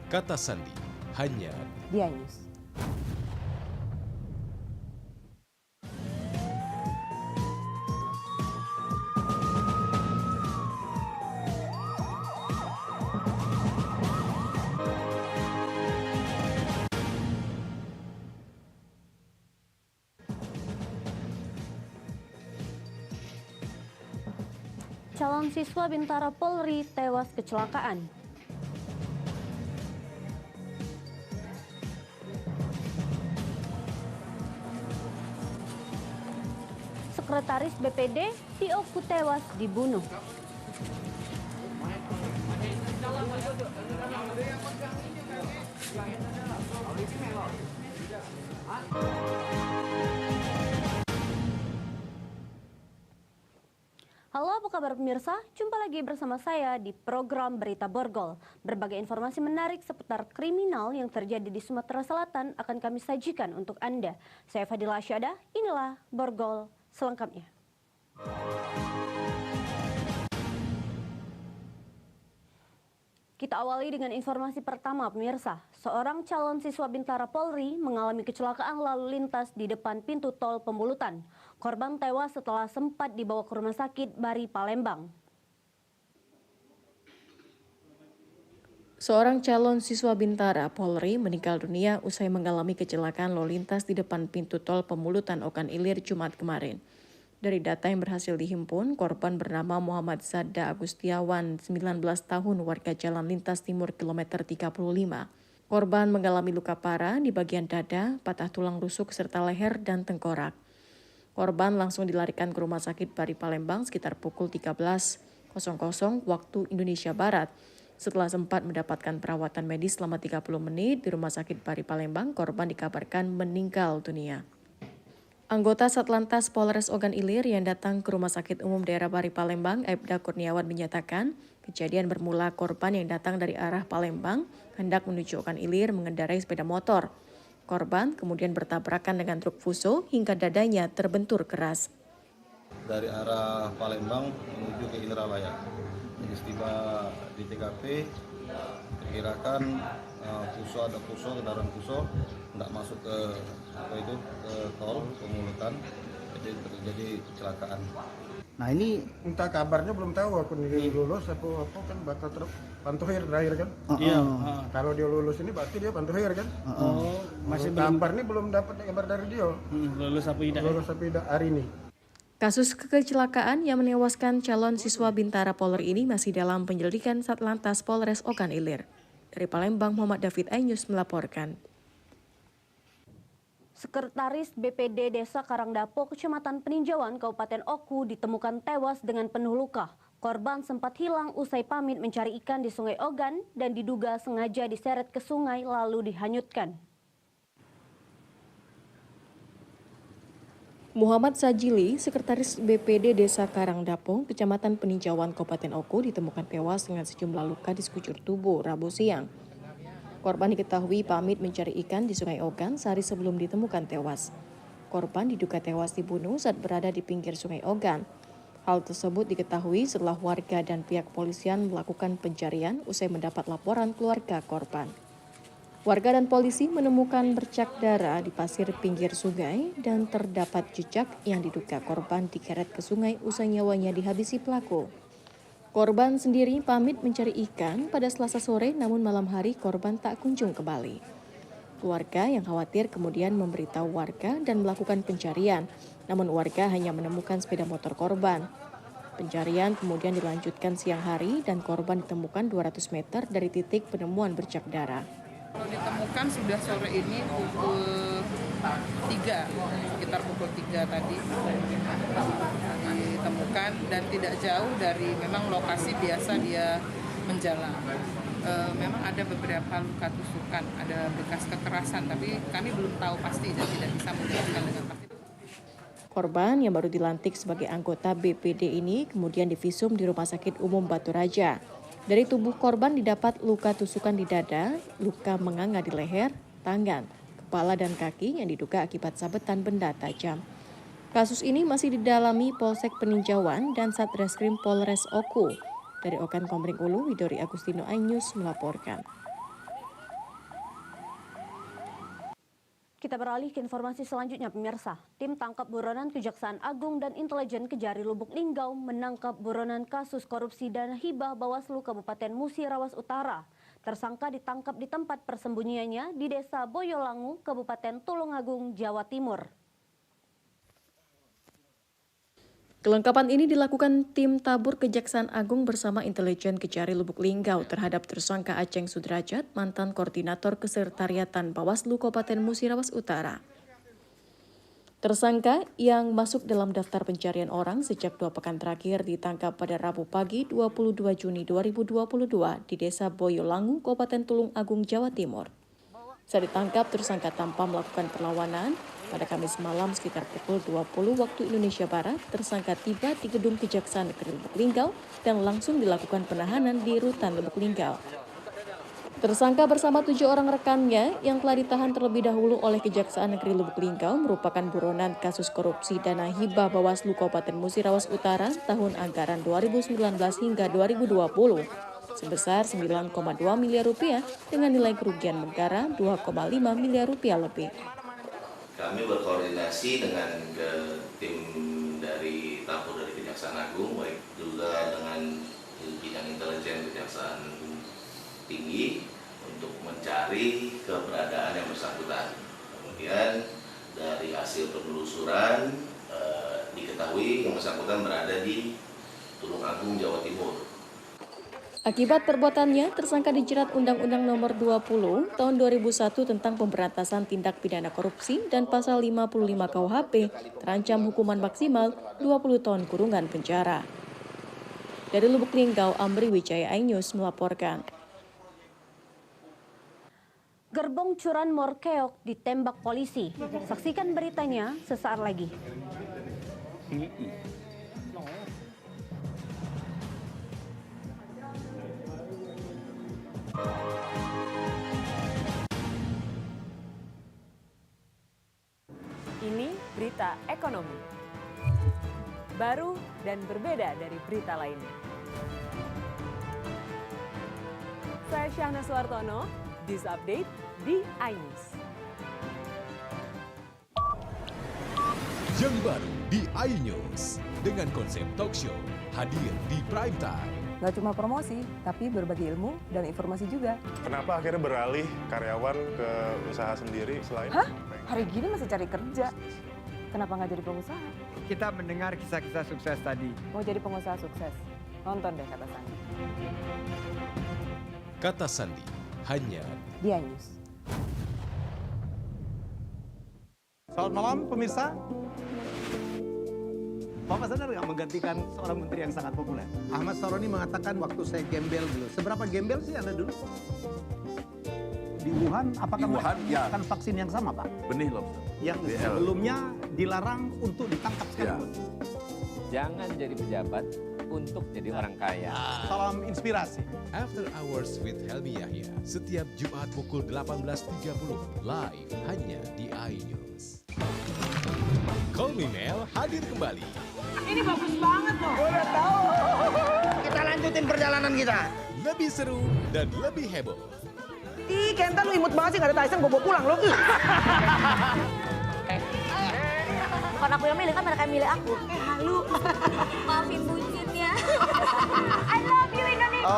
Kata Sandi hanya Di iNews. Calon siswa Bintara Polri tewas kecelakaan. Sekretaris BPD Tioku tewas dibunuh. Halo, apa kabar pemirsa? Jumpa lagi bersama saya di program Berita Borgol. Berbagai informasi menarik seputar kriminal yang terjadi di Sumatera Selatan akan kami sajikan untuk Anda. Saya Fadila Asyada, inilah Borgol selengkapnya. Kita awali dengan informasi pertama, pemirsa. Seorang calon siswa Bintara Polri mengalami kecelakaan lalu lintas di depan pintu tol Pembulutan. Korban tewas setelah sempat dibawa ke rumah sakit Bari, Palembang. Seorang calon siswa Bintara Polri meninggal dunia usai mengalami kecelakaan lalu lintas di depan pintu tol Pembulutan Ogan Ilir Jumat kemarin. Dari data yang berhasil dihimpun, korban bernama Muhammad Sada Agustiawan, 19 tahun, warga Jalan Lintas Timur kilometer 35. Korban mengalami luka parah di bagian dada, patah tulang rusuk serta leher dan tengkorak. Korban langsung dilarikan ke Rumah Sakit Bari Palembang sekitar pukul 13.00 waktu Indonesia Barat. Setelah sempat mendapatkan perawatan medis selama 30 menit di Rumah Sakit Bari Palembang, korban dikabarkan meninggal dunia. Anggota Satlantas Polres Ogan Ilir yang datang ke Rumah Sakit Umum Daerah Bari Palembang, Aibda Kurniawan, menyatakan kejadian bermula korban yang datang dari arah Palembang hendak menuju Ogan Ilir mengendarai sepeda motor. Korban kemudian bertabrakan dengan truk fuso hingga dadanya terbentur keras. Dari arah Palembang menuju ke Indralaya. Tiba di TKP, perkirakan kendaraan puso tidak masuk ke tol Pembulutan, jadi terjadi kecelakaan. Nah ini entah kabarnya belum tahu aku nih lulus apa kan bakal pantuhir terakhir kan? Iya. Kalau dia lulus ini berarti dia pantuhir kan? Masih kabar nih belum dapat kabar dari dia. Lulus apa tidak hari ini. Kasus kecelakaan yang menewaskan calon siswa Bintara Polri ini masih dalam penyelidikan Satlantas Polres Ogan Ilir. Dari Palembang, Muhammad David iNews melaporkan. Sekretaris BPD Desa Karangdapo, Kecamatan Peninjauan, Kabupaten Oku ditemukan tewas dengan penuh luka. Korban sempat hilang usai pamit mencari ikan di Sungai Ogan dan diduga sengaja diseret ke sungai lalu dihanyutkan. Muhammad Sajili, Sekretaris BPD Desa Karangdapo, Kecamatan Peninjauan, Kabupaten Oku ditemukan tewas dengan sejumlah luka di sekujur tubuh Rabu siang. Korban diketahui pamit mencari ikan di Sungai Ogan sehari sebelum ditemukan tewas. Korban diduga tewas dibunuh saat berada di pinggir Sungai Ogan. Hal tersebut diketahui setelah warga dan pihak kepolisian melakukan pencarian usai mendapat laporan keluarga korban. Warga dan polisi menemukan bercak darah di pasir pinggir sungai dan terdapat jejak yang diduga korban digeret ke sungai usai nyawanya dihabisi pelaku. Korban sendiri pamit mencari ikan pada Selasa sore, namun malam hari korban tak kunjung kembali. Keluarga yang khawatir kemudian memberitahu warga dan melakukan pencarian, namun warga hanya menemukan sepeda motor korban. Pencarian kemudian dilanjutkan siang hari dan korban ditemukan 200 meter dari titik penemuan bercak darah. Kalau ditemukan sudah sore ini pukul 3, sekitar pukul 3 tadi ditemukan dan tidak jauh dari memang lokasi biasa dia menjalan. Memang ada beberapa luka tusukan, ada bekas kekerasan, tapi kami belum tahu pasti dan tidak bisa menjelaskan dengan pasti. Korban yang baru dilantik sebagai anggota BPD ini kemudian divisum di Rumah Sakit Umum Batu Raja. Dari tubuh korban didapat luka tusukan di dada, luka menganga di leher, tangan, kepala dan kaki yang diduga akibat sabetan benda tajam. Kasus ini masih didalami Polsek Peninjauan dan Satreskrim Polres Oku. Dari Ogan Komering Ulu, Widori Agustino iNews melaporkan. Kita beralih ke informasi selanjutnya, pemirsa. Tim tangkap buronan Kejaksaan Agung dan Intelijen Kejari Lubuk Linggau menangkap buronan kasus korupsi dana hibah Bawaslu Kabupaten Musirawas Utara. Tersangka ditangkap di tempat persembunyiannya di Desa Boyolangu, Kabupaten Tulungagung, Jawa Timur. Kelengkapan ini dilakukan tim tabur Kejaksaan Agung bersama Intelijen Kejari Lubuk Linggau terhadap tersangka Aceng Sudrajat, mantan koordinator kesekretariatan Bawaslu Kabupaten Musirawas Utara. Tersangka yang masuk dalam daftar pencarian orang sejak 2 pekan terakhir ditangkap pada Rabu pagi 22 Juni 2022 di Desa Boyolangu, Kabupaten Tulungagung, Jawa Timur. Saat ditangkap, tersangka tanpa melakukan perlawanan, Pada Kamis malam sekitar pukul 20 waktu Indonesia Barat, tersangka tiba di gedung Kejaksaan Negeri Lubuk Linggau dan langsung dilakukan penahanan di Rutan Lubuk Linggau. Tersangka bersama 7 orang rekannya yang telah ditahan terlebih dahulu oleh Kejaksaan Negeri Lubuk Linggau merupakan buronan kasus korupsi dana hibah Bawaslu Kabupaten Musirawas Utara tahun anggaran 2019 hingga 2020 sebesar 9,2 miliar rupiah dengan nilai kerugian negara 2,5 miliar rupiah lebih. Kami berkoordinasi dengan tim dari tampung dari Kejaksaan Agung, baik juga dengan bidang intelijen Kejaksaan Tinggi untuk mencari keberadaan yang bersangkutan. Kemudian dari hasil penelusuran diketahui yang bersangkutan berada di Tulung Agung, Jawa Timur. Akibat perbuatannya, tersangka dijerat Undang-Undang Nomor 20 Tahun 2001 tentang Pemberantasan Tindak Pidana Korupsi dan Pasal 55 KUHP terancam hukuman maksimal 20 tahun kurungan penjara. Dari Lubuk Linggau, Amri Wijaya iNews melaporkan. Gerbong Curan Morkeok ditembak polisi. Saksikan beritanya sesaat lagi. Ini berita ekonomi. Baru dan berbeda dari berita lainnya. Saya Syahna Suartono, This Update di iNews. Yang baru di iNews dengan konsep talk show hadir di prime time. Gak cuma promosi, tapi berbagi ilmu dan informasi juga. Kenapa akhirnya beralih karyawan ke usaha sendiri selain... Hah? Hari gini masih cari kerja. Kenapa nggak jadi pengusaha? Kita mendengar kisah-kisah sukses tadi. Mau jadi pengusaha sukses? Nonton deh Kata Sandi. Kata Sandi hanya di iNews. Selamat malam pemirsa. Bapak sadar nggak menggantikan seorang menteri yang sangat populer? Ahmad Saroni mengatakan waktu saya gembel dulu. Seberapa gembel sih Anda dulu? Di Wuhan, apakah melakukan vaksin yang sama, Pak? Benih lobster. Yang sebelumnya dilarang untuk ditangkap sekalipun. Jangan jadi pejabat untuk jadi orang kaya. Salam inspirasi. After Hours with Helmi Yahya setiap Jumat pukul 18.30 live hanya di iNews. Call Me Mel hadir kembali. Ini bagus banget loh. Udah tahu. Kita lanjutin perjalanan kita. Lebih seru dan lebih heboh. Ih, Kenta lu imut banget sih, gak ada Tyson, gue bawa pulang lo. Bukan aku yang milih, kan mereka yang milih aku. Halu. Maafin bucinnya. I love you Indonesia.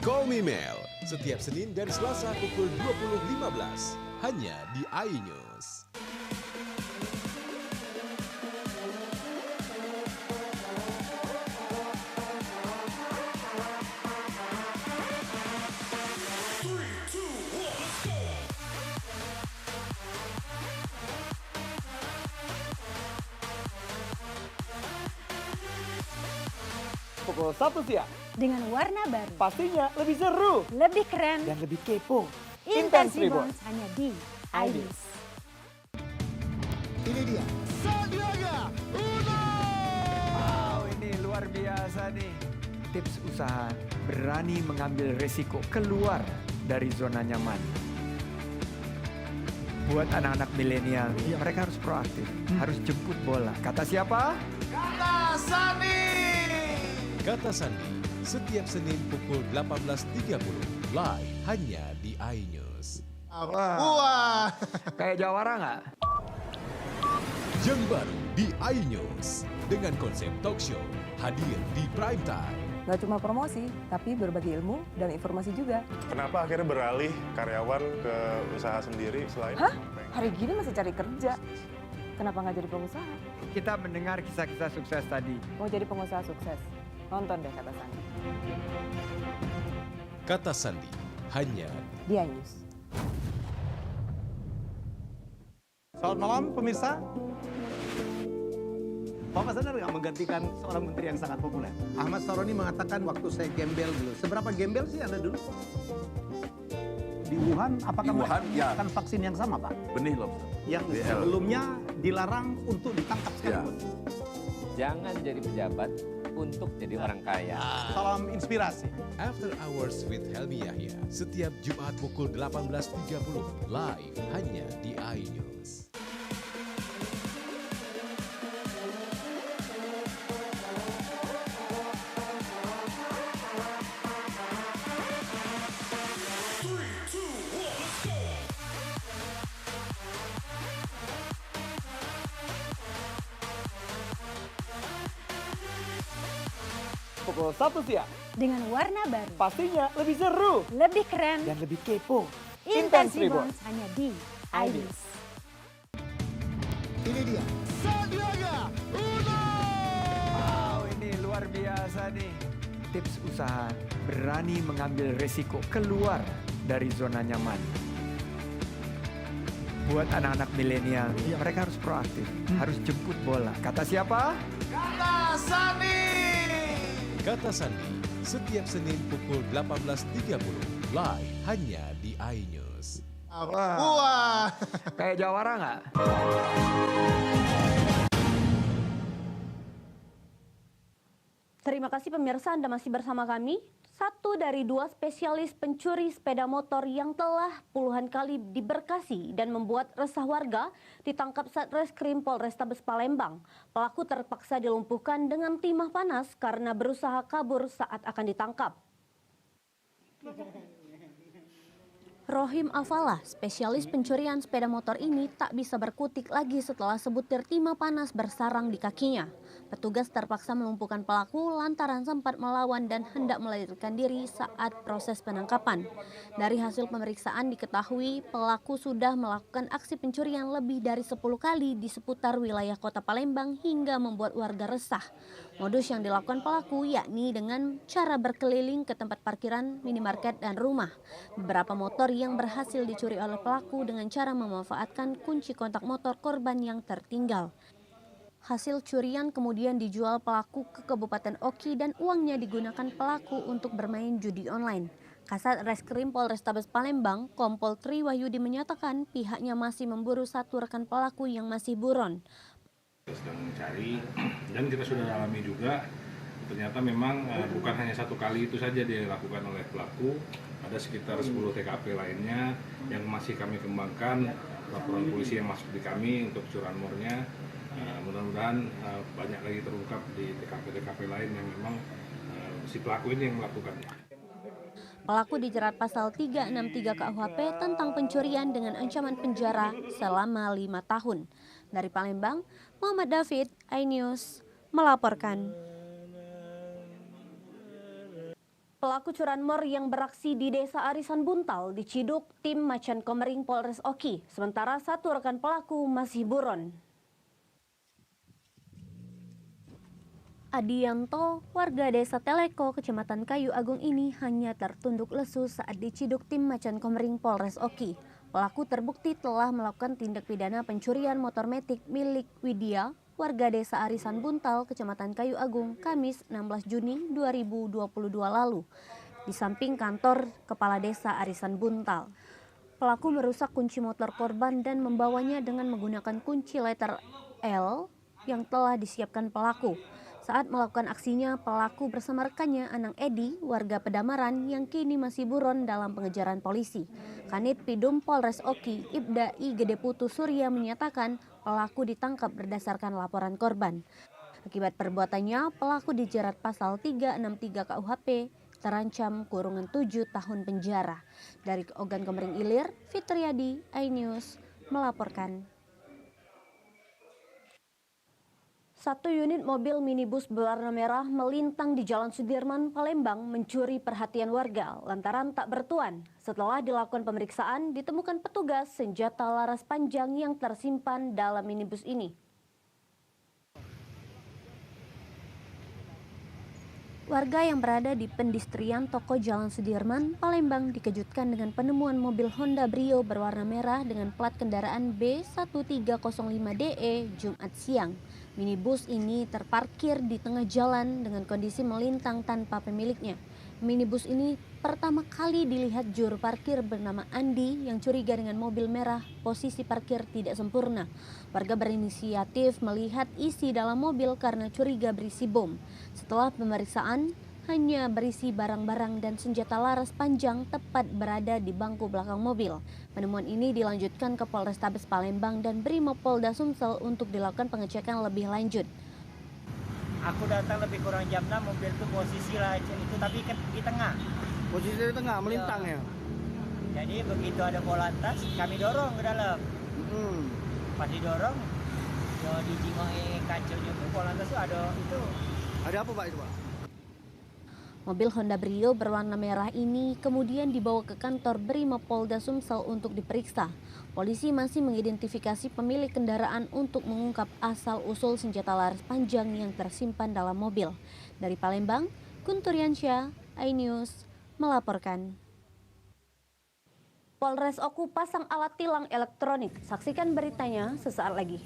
Call Me Mel setiap Senin dan Selasa pukul 20.15 hanya di iNews. Pukul 1 siang. Dengan warna baru. Pastinya lebih seru. Lebih keren. Dan lebih kepo. Intense Reborns hanya di iNews. Ini dia. Sandiaga Uno. Wow, ini luar biasa nih. Tips usaha, berani mengambil resiko, keluar dari zona nyaman. Buat anak-anak milenial, mereka harus proaktif, harus jemput bola. Kata siapa? Kata Sandi. Kata Sandi setiap Senin pukul 18.30 live hanya di iNews. Wah. Kayak jawara nggak? Yang baru di iNews dengan konsep talk show hadir di prime time. Gak cuma promosi, tapi berbagi ilmu dan informasi juga. Kenapa akhirnya beralih karyawan ke usaha sendiri selain... Hah? Hari gini masih cari kerja. Kenapa nggak jadi pengusaha? Kita mendengar kisah-kisah sukses tadi. Mau jadi pengusaha sukses? Nonton deh Kata Sandi. Kata Sandi hanya di iNews. Selamat malam pemirsa. Bapak sadar nggak menggantikan seorang menteri yang sangat populer? Ahmad Saroni mengatakan waktu saya gembel dulu. Seberapa gembel sih Anda dulu? Di Wuhan, apakah Wuhan, ya. melakukan vaksin yang sama, Pak? Benih lobster. Yang BL. sebelumnya dilarang untuk ditangkap sekalipun. Jangan jadi pejabat untuk jadi orang kaya. Salam inspirasi. After Hours with Helmi Yahya, setiap Jumat pukul 18.30, live hanya di iNews. Pukul 1 siang. Dengan warna baru. Pastinya lebih seru. Lebih keren. Dan lebih kepo. Intense Reborns hanya di iNews. Ini dia. Sandiaga Uno. Wow, ini luar biasa nih. Tips usaha berani mengambil resiko keluar dari zona nyaman. Buat anak-anak milenial, mereka harus proaktif, harus jemput bola. Kata siapa? Kata Sandi. Kata Sandi, setiap Senin pukul 18.30, live hanya di iNews. Wah. Kayak jawara nggak? Terima kasih pemirsa, Anda masih bersama kami. Satu dari dua spesialis pencuri sepeda motor yang telah puluhan kali diberkasi dan membuat resah warga ditangkap Satreskrim Polrestabes Palembang. Pelaku terpaksa dilumpuhkan dengan timah panas karena berusaha kabur saat akan ditangkap. Rohim Afala, spesialis pencurian sepeda motor ini tak bisa berkutik lagi setelah sebutir timah panas bersarang di kakinya. Petugas terpaksa melumpuhkan pelaku lantaran sempat melawan dan hendak melarikan diri saat proses penangkapan. Dari hasil pemeriksaan diketahui pelaku sudah melakukan aksi pencurian lebih dari 10 kali di seputar wilayah kota Palembang hingga membuat warga resah. Modus yang dilakukan pelaku yakni dengan cara berkeliling ke tempat parkiran, minimarket, dan rumah. Beberapa motor yang berhasil dicuri oleh pelaku dengan cara memanfaatkan kunci kontak motor korban yang tertinggal. Hasil curian kemudian dijual pelaku ke Kabupaten Oki dan uangnya digunakan pelaku untuk bermain judi online. Kasat Reskrim Polrestabes Palembang, Kompol Tri Wahyudi menyatakan pihaknya masih memburu satu rekan pelaku yang masih buron. Sedang mencari dan kita sudah alami juga ternyata memang bukan hanya satu kali itu saja dilakukan oleh pelaku, ada sekitar 10 TKP lainnya yang masih kami kembangkan, laporan polisi yang masuk di kami untuk curanmornya. Mudah-mudahan banyak lagi terungkap di TKP-TKP lain yang memang si pelaku ini yang melakukannya. Pelaku dijerat pasal 363 KUHP tentang pencurian dengan ancaman penjara selama 5 tahun. Dari Palembang, Muhammad David, iNews, melaporkan. Pelaku curanmor yang beraksi di Desa Arisan Buntal diciduk tim Macan Komering Polres Oki, sementara satu rekan pelaku masih buron. Adianto, warga desa Teleko, Kecamatan Kayu Agung ini hanya tertunduk lesu saat diciduk tim Macan Komering Polres Oki. Pelaku terbukti telah melakukan tindak pidana pencurian motor metik milik Widya, warga desa Arisan Buntal, Kecamatan Kayu Agung, Kamis 16 Juni 2022 lalu, di samping kantor Kepala Desa Arisan Buntal. Pelaku merusak kunci motor korban dan membawanya dengan menggunakan kunci letter L yang telah disiapkan pelaku. Saat melakukan aksinya, pelaku bersama rekannya Anang Edi, warga Pedamaran yang kini masih buron dalam pengejaran polisi. Kanit Pidum Polres Oki, Ibda I Gede Putu Surya menyatakan pelaku ditangkap berdasarkan laporan korban. Akibat perbuatannya, pelaku dijerat pasal 363 KUHP, terancam kurungan 7 tahun penjara. Dari Ogan Komering Ilir, Fitriadi, iNews, melaporkan. Satu unit mobil minibus berwarna merah melintang di Jalan Sudirman, Palembang mencuri perhatian warga lantaran tak bertuan. Setelah dilakukan pemeriksaan, ditemukan petugas senjata laras panjang yang tersimpan dalam minibus ini. Warga yang berada di pendistrian toko Jalan Sudirman, Palembang dikejutkan dengan penemuan mobil Honda Brio berwarna merah dengan plat kendaraan B1305DE Jumat siang. Minibus ini terparkir di tengah jalan dengan kondisi melintang tanpa pemiliknya. Minibus ini pertama kali dilihat juru parkir bernama Andi yang curiga dengan mobil merah, posisi parkir tidak sempurna. Warga berinisiatif melihat isi dalam mobil karena curiga berisi bom. Setelah pemeriksaan, hanya berisi barang-barang dan senjata laras panjang tepat berada di bangku belakang mobil. Penemuan ini dilanjutkan ke Polrestabes Palembang dan Brimopolda Sumsel untuk dilakukan pengecekan lebih lanjut. Aku datang lebih kurang jam 6, mobil itu posisi lah itu tapi di tengah. Posisi di tengah, melintang ya? Jadi begitu ada polantas, kami dorong ke dalam. Pas didorong, dijingoi kacanya itu, polantas itu ada itu. Ada apa Pak itu Pak? Mobil Honda Brio berwarna merah ini kemudian dibawa ke kantor Brimopolda Sumsel untuk diperiksa. Polisi masih mengidentifikasi pemilik kendaraan untuk mengungkap asal-usul senjata laras panjang yang tersimpan dalam mobil. Dari Palembang, Kunturiansyah, iNews melaporkan. Polres Oku pasang alat tilang elektronik. Saksikan beritanya sesaat lagi.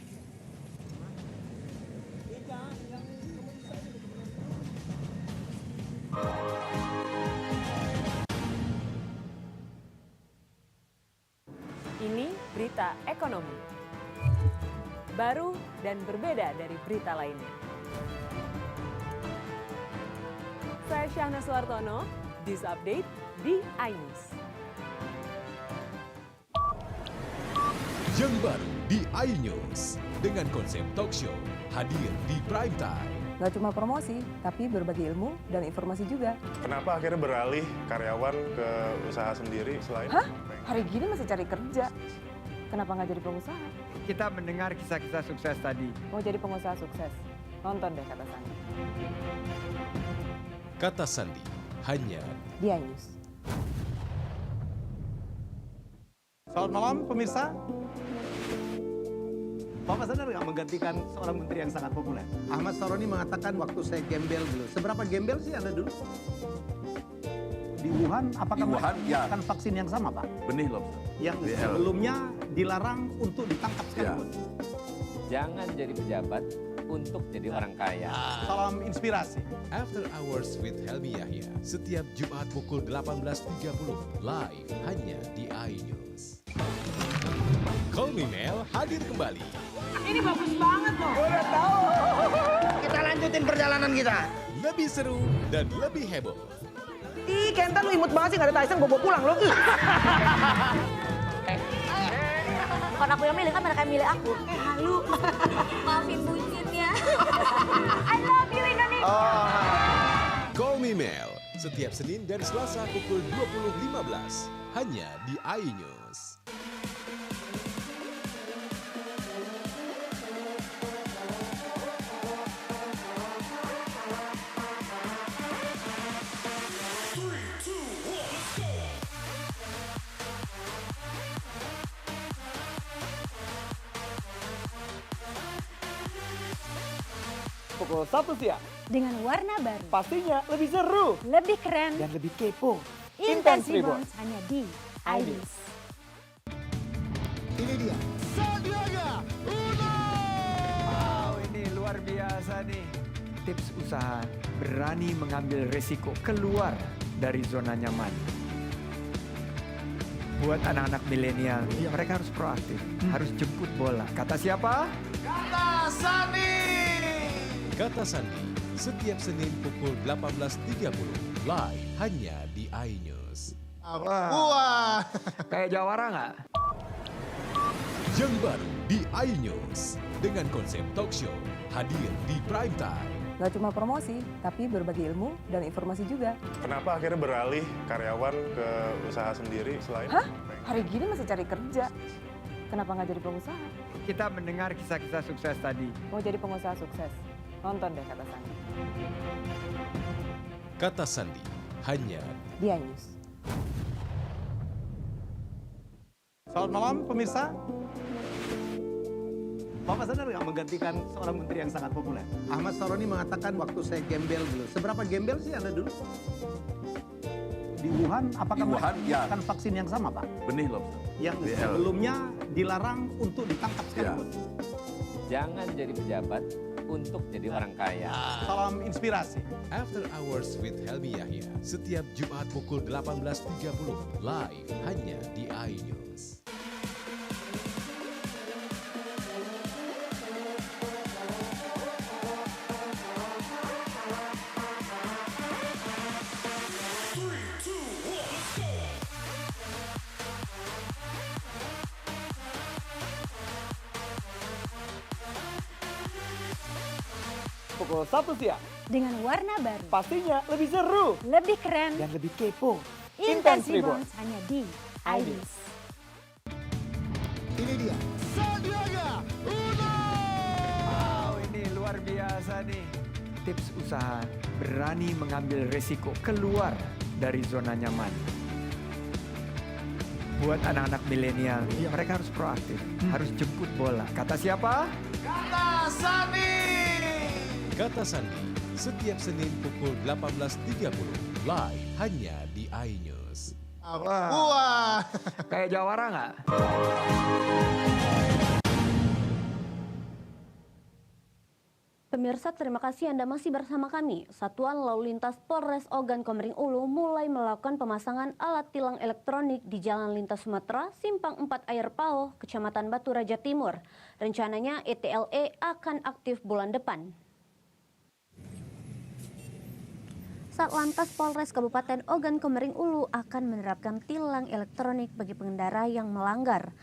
Ini berita ekonomi. Baru dan berbeda dari berita lainnya. Saya Syahna Suartono, This Update di iNews. Yang baru di iNews dengan konsep talk show hadir di prime time. Gak cuma promosi, tapi berbagi ilmu dan informasi juga. Kenapa akhirnya beralih karyawan ke usaha sendiri selain... Hah? Hari gini masih cari kerja. Kenapa nggak jadi pengusaha? Kita mendengar kisah-kisah sukses tadi. Mau jadi pengusaha sukses? Nonton deh Kata Sandi. Kata Sandi hanya di iNews. Selamat malam pemirsa. Bapak sadar nggak menggantikan seorang menteri yang sangat populer? Ahmad Saroni mengatakan waktu saya gembel dulu. Seberapa gembel sih Anda dulu? Di Wuhan, apakah melakukan vaksin yang sama Pak? Benih lobster. Yang sebelumnya dilarang untuk ditangkap sekalipun. Jangan jadi pejabat untuk jadi orang kaya. Salam inspirasi. After Hours with Helmi Yahya setiap Jumat pukul 18.30 live hanya di iNews. Call Me Mel hadir kembali. Ini bagus banget loh. Udah tahu. Kita lanjutin perjalanan kita. Lebih seru dan lebih heboh. Ih, Kenta lu imut banget sih, gak ada Tyson, gue bawa pulang lo. Bukan aku yang milih, kan mereka yang milih aku. Halu. Maafin bucinnya. I love you Indonesia. Call Me Mel setiap Senin dan Selasa pukul 20.15 hanya di iNews. Pukul 1 siang. Dengan warna baru. Pastinya lebih seru. Lebih keren. Dan lebih kepo. Intense Reborns hanya di iNews. Ini dia. Sandiaga Uno. Wow, ini luar biasa nih. Tips usaha berani mengambil resiko keluar dari zona nyaman. Buat anak-anak milenial, mereka harus proaktif, harus jemput bola. Kata siapa? Kata Sandi. Kata Sandi setiap Senin pukul 18.30 live hanya di iNews. Wah. Kayak jawara nggak? Yang baru di iNews dengan konsep talk show hadir di prime time. Gak cuma promosi, tapi berbagi ilmu dan informasi juga. Kenapa akhirnya beralih karyawan ke usaha sendiri selain... Hah? Hari gini masih cari kerja. Kenapa nggak jadi pengusaha? Kita mendengar kisah-kisah sukses tadi. Mau jadi pengusaha sukses? Nonton deh Kata Sandi. Kata Sandi hanya di iNews. Selamat malam pemirsa. Bapak sadar nggak menggantikan seorang menteri yang sangat populer? Ahmad Saroni mengatakan waktu saya gembel dulu. Seberapa gembel sih Anda dulu? Di Wuhan, apakah melakukan vaksin yang sama Pak? Benih lobster. Yang sebelumnya dilarang untuk ditangkap sekalipun. Jangan jadi pejabat untuk jadi orang kaya. Salam inspirasi. After Hours with Helmi Yahya, setiap Jumat pukul 18.30, live hanya di iNews. Pukul 1 siang. Dengan warna baru. Pastinya lebih seru. Lebih keren. Dan lebih kepo. Intense Reborn hanya di iNews. Ini dia. Sandiaga Uno. Wow, ini luar biasa nih. Tips usaha berani mengambil resiko keluar dari zona nyaman. Buat anak-anak milenial, mereka harus proaktif, harus jemput bola. Kata siapa? Kata Sandi. Kata Sandi, setiap Senin pukul 18.30, live hanya di iNews. Wah. Kayak jawara nggak? Pemirsa, terima kasih Anda masih bersama kami. Satuan Lalu Lintas Polres Ogan Komering Ulu mulai melakukan pemasangan alat tilang elektronik di Jalan Lintas Sumatera, Simpang 4 Air Pao, Kecamatan Batu Raja Timur. Rencananya ETLE akan aktif bulan depan. Satlantas Polres Kabupaten Ogan Komering Ulu akan menerapkan tilang elektronik bagi pengendara yang melanggar.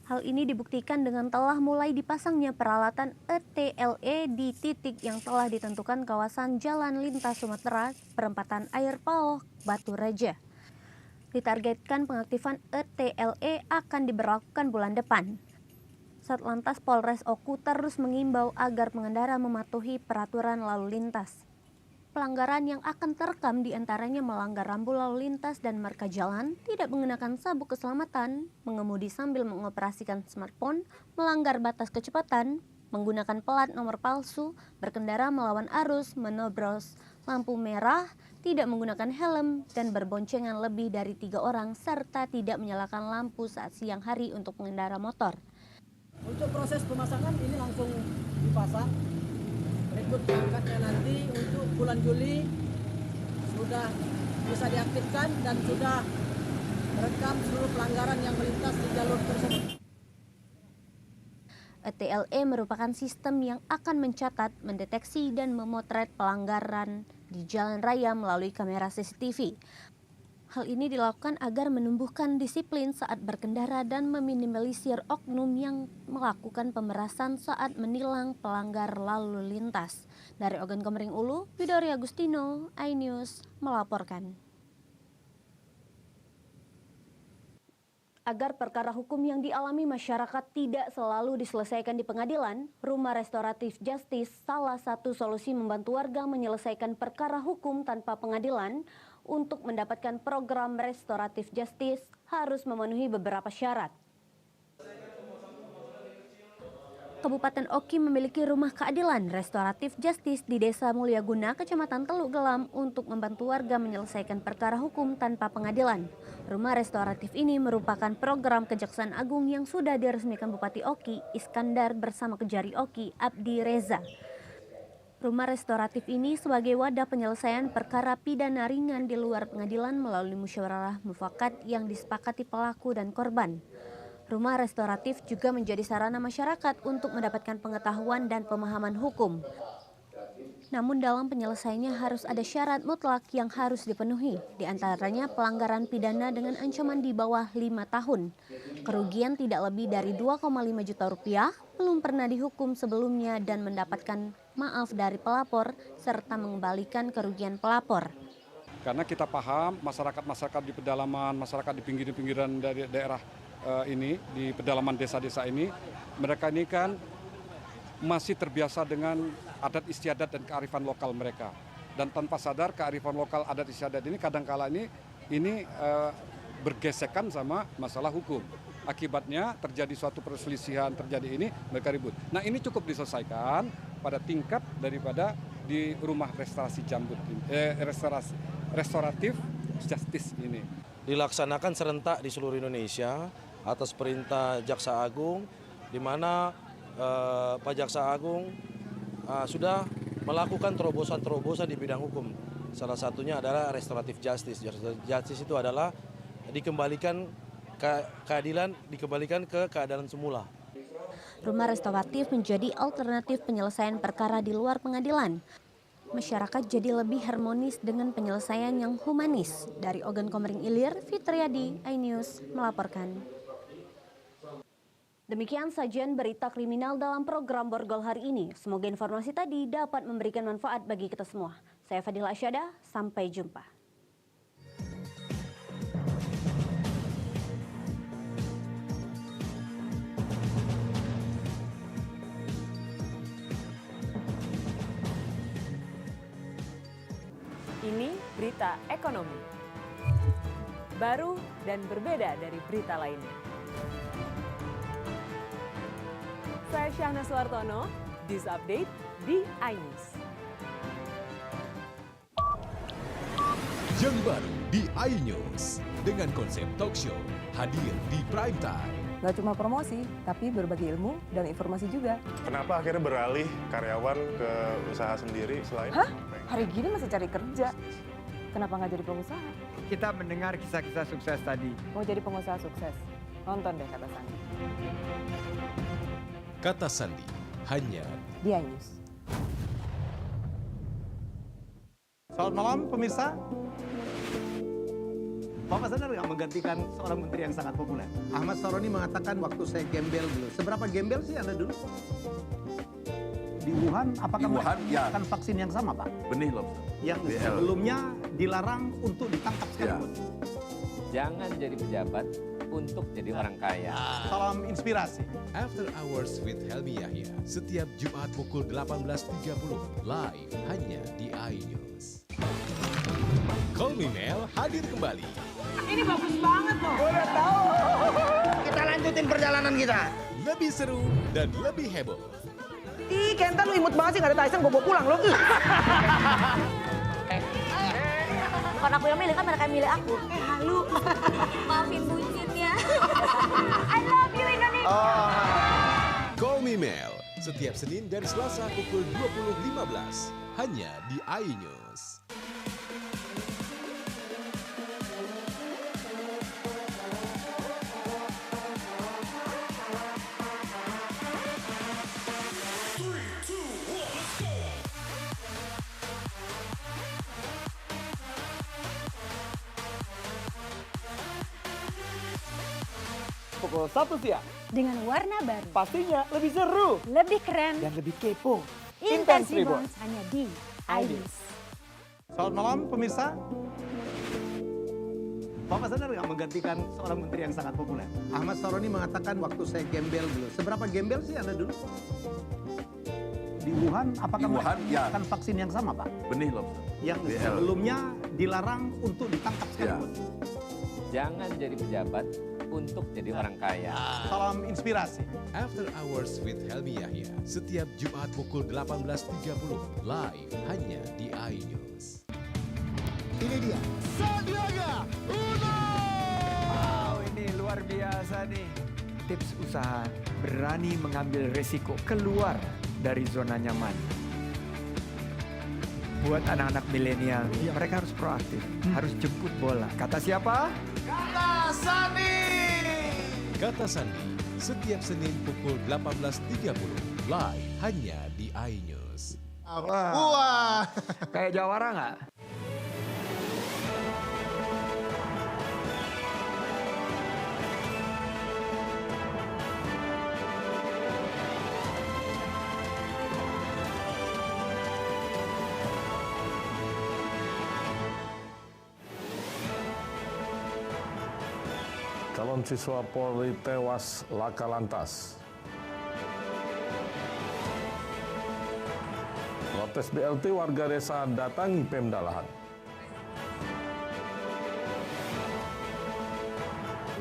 Hal ini dibuktikan dengan telah mulai dipasangnya peralatan ETLE di titik yang telah ditentukan kawasan Jalan Lintas Sumatera, Perempatan Air Pao, Batu Raja. Ditargetkan pengaktifan ETLE akan diberlakukan bulan depan. Satlantas Polres Oku terus mengimbau agar pengendara mematuhi peraturan lalu lintas. Pelanggaran yang akan terekam diantaranya melanggar rambu lalu lintas dan marka jalan, tidak mengenakan sabuk keselamatan, mengemudi sambil mengoperasikan smartphone, melanggar batas kecepatan, menggunakan plat nomor palsu, berkendara melawan arus, menobros lampu merah, tidak menggunakan helm, dan berboncengan lebih dari 3 orang, serta tidak menyalakan lampu saat siang hari untuk pengendara motor. Untuk proses pemasangan ini langsung dipasang. Berikut berangkatnya nanti untuk bulan Juli sudah bisa diaktifkan dan sudah merekam seluruh pelanggaran yang melintas di jalur tersebut. ETLE merupakan sistem yang akan mencatat, mendeteksi, dan memotret pelanggaran di jalan raya melalui kamera CCTV. Hal ini dilakukan agar menumbuhkan disiplin saat berkendara dan meminimalisir oknum yang melakukan pemerasan saat menilang pelanggar lalu lintas. Dari Ogan Komering Ulu, Widori Agustino, iNews melaporkan. Agar perkara hukum yang dialami masyarakat tidak selalu diselesaikan di pengadilan, Rumah Restoratif Justice, salah satu solusi membantu warga menyelesaikan perkara hukum tanpa pengadilan. Untuk mendapatkan program Restoratif Justice harus memenuhi beberapa syarat. Kabupaten Oki memiliki rumah keadilan Restoratif Justice di Desa Mulyaguna, Kecamatan Teluk Gelam untuk membantu warga menyelesaikan perkara hukum tanpa pengadilan. Rumah restoratif ini merupakan program Kejaksaan Agung yang sudah diresmikan Bupati Oki, Iskandar bersama Kejari Oki, Abdi Reza. Rumah restoratif ini sebagai wadah penyelesaian perkara pidana ringan di luar pengadilan melalui musyawarah mufakat yang disepakati pelaku dan korban. Rumah restoratif juga menjadi sarana masyarakat untuk mendapatkan pengetahuan dan pemahaman hukum. Namun dalam penyelesaiannya harus ada syarat mutlak yang harus dipenuhi, di antaranya pelanggaran pidana dengan ancaman di bawah 5 tahun, kerugian tidak lebih dari 2,5 juta rupiah, belum pernah dihukum sebelumnya dan mendapatkan maaf dari pelapor, serta mengembalikan kerugian pelapor. Karena kita paham masyarakat-masyarakat di pedalaman, masyarakat di pinggiran dari daerah ini, di pedalaman desa-desa ini, mereka ini kan masih terbiasa dengan adat istiadat dan kearifan lokal mereka. Dan tanpa sadar kearifan lokal adat istiadat ini kadangkala ini bergesekan sama masalah hukum. Akibatnya terjadi suatu perselisihan, terjadi ini, mereka ribut. Nah ini cukup diselesaikan pada tingkat daripada di rumah restoratif justice ini. Dilaksanakan serentak di seluruh Indonesia atas perintah Jaksa Agung, di mana Pak Jaksa Agung sudah melakukan terobosan-terobosan di bidang hukum. Salah satunya adalah restoratif justice. Justice itu adalah dikembalikan keadilan, dikembalikan ke keadaan semula. Rumah restoratif menjadi alternatif penyelesaian perkara di luar pengadilan. Masyarakat jadi lebih harmonis dengan penyelesaian yang humanis. Dari Ogan Komering Ilir, Fitriadi, iNews melaporkan. Demikian sajian berita kriminal dalam program Borgol hari ini. Semoga informasi tadi dapat memberikan manfaat bagi kita semua. Saya Fadila Asyada, sampai jumpa. Ini berita ekonomi. Baru dan berbeda dari berita lainnya. Saya Syahna Suartono, This Update di iNews. Yang baru di iNews dengan konsep talk show hadir di prime time. Gak cuma promosi, tapi berbagi ilmu dan informasi juga. Kenapa akhirnya beralih karyawan ke usaha sendiri selain? Hah? Hari gini masih cari kerja. Kenapa nggak jadi pengusaha? Kita mendengar kisah-kisah sukses tadi. Mau jadi pengusaha sukses? Nonton deh Kata Sandi. Kata Sandi hanya di iNews. Selamat malam pemirsa. Bapak sadar nggak menggantikan seorang menteri yang sangat populer? Ahmad Saroni mengatakan waktu saya gembel dulu. Seberapa gembel sih Anda dulu? Di Wuhan, apakah mereka menggunakan vaksin yang sama, Pak? Benih lobster. Yang sebelumnya dilarang untuk ditangkap sekalipun. Jangan jadi pejabat untuk jadi orang kaya. Salam inspirasi. After Hours with Helmi Yahya setiap Jumat pukul 18.30 live hanya di iNews. Call Me Mel hadir kembali. Ini bagus banget loh. Udah tahu. Kita lanjutin perjalanan kita. Lebih seru dan lebih heboh. Ih, Kenta lu imut banget sih, gak ada Tyson, gue bawa pulang lo. Bukan aku yang milih, kan mereka yang milih aku. Halu. Maafin bucinnya. I love you Indonesia. Call Me Mel setiap Senin dan Selasa pukul 20.15 hanya di iNews. Pukul 1 siang. Dengan warna baru. Pastinya lebih seru. Lebih keren. Dan lebih kepo. Intense Reborn hanya di iNews. Selamat malam pemirsa. Bapak sadar nggak menggantikan seorang menteri yang sangat populer? Ahmad Saroni mengatakan waktu saya gembel dulu. Seberapa gembel sih Anda dulu? Di Wuhan, apakah mereka menggunakan vaksin yang sama, Pak? Benih lobster. Yang sebelumnya dilarang untuk ditangkap sekalipun. Jangan jadi pejabat untuk jadi orang kaya. Salam inspirasi. After Hours with Helmi Yahya setiap Jumat pukul 18.30 live hanya di iNews. Ini dia. Sandiaga Uno. Wow, ini luar biasa nih. Tips usaha, berani mengambil resiko, keluar dari zona nyaman. Buat anak-anak milenial, mereka harus proaktif, harus jemput bola. Kata siapa? Kata Sandi. Kata Sandi setiap Senin pukul 18.30 live hanya di iNews. Wah. Kayak jawara nggak? Calon siswa Polri tewas laka lantas. Protes BLT warga desa datangi Pemda Lahat.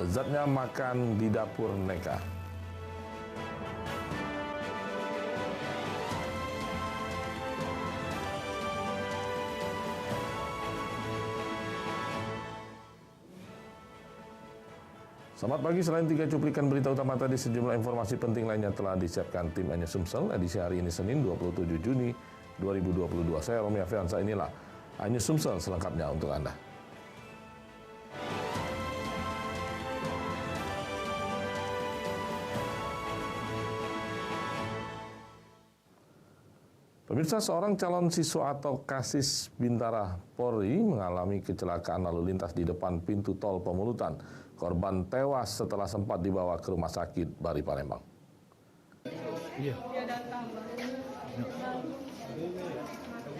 Lezatnya makan di dapur Neka. Selamat pagi, selain 3 cuplikan berita utama tadi, sejumlah informasi penting lainnya telah disiapkan tim Anya Sumsel edisi hari ini Senin 27 Juni 2022. Saya Romi Afiansa, inilah Anya Sumsel selengkapnya untuk Anda. Pemirsa, seorang calon siswa atau Kasis Bintara Polri mengalami kecelakaan lalu lintas di depan pintu tol Pemulutan. Korban tewas setelah sempat dibawa ke rumah sakit Bari Palembang.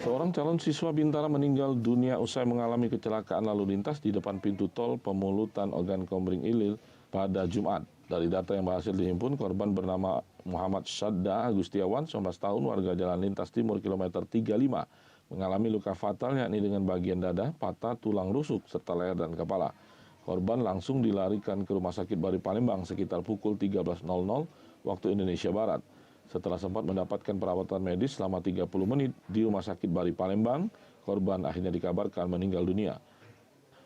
Seorang calon siswa Bintara meninggal dunia usai mengalami kecelakaan lalu lintas di depan pintu tol Pemulutan Ogan Komering Ilir pada Jumat. Dari data yang berhasil dihimpun, korban bernama Muhammad Syadda Agustiawan, 19 tahun, warga Jalan Lintas Timur kilometer 35, mengalami luka fatal yakni dengan bagian dada, patah tulang rusuk, serta leher dan kepala. Korban langsung dilarikan ke Rumah Sakit Bari Palembang sekitar pukul 13.00 waktu Indonesia Barat. Setelah sempat mendapatkan perawatan medis selama 30 menit di Rumah Sakit Bari Palembang, korban akhirnya dikabarkan meninggal dunia.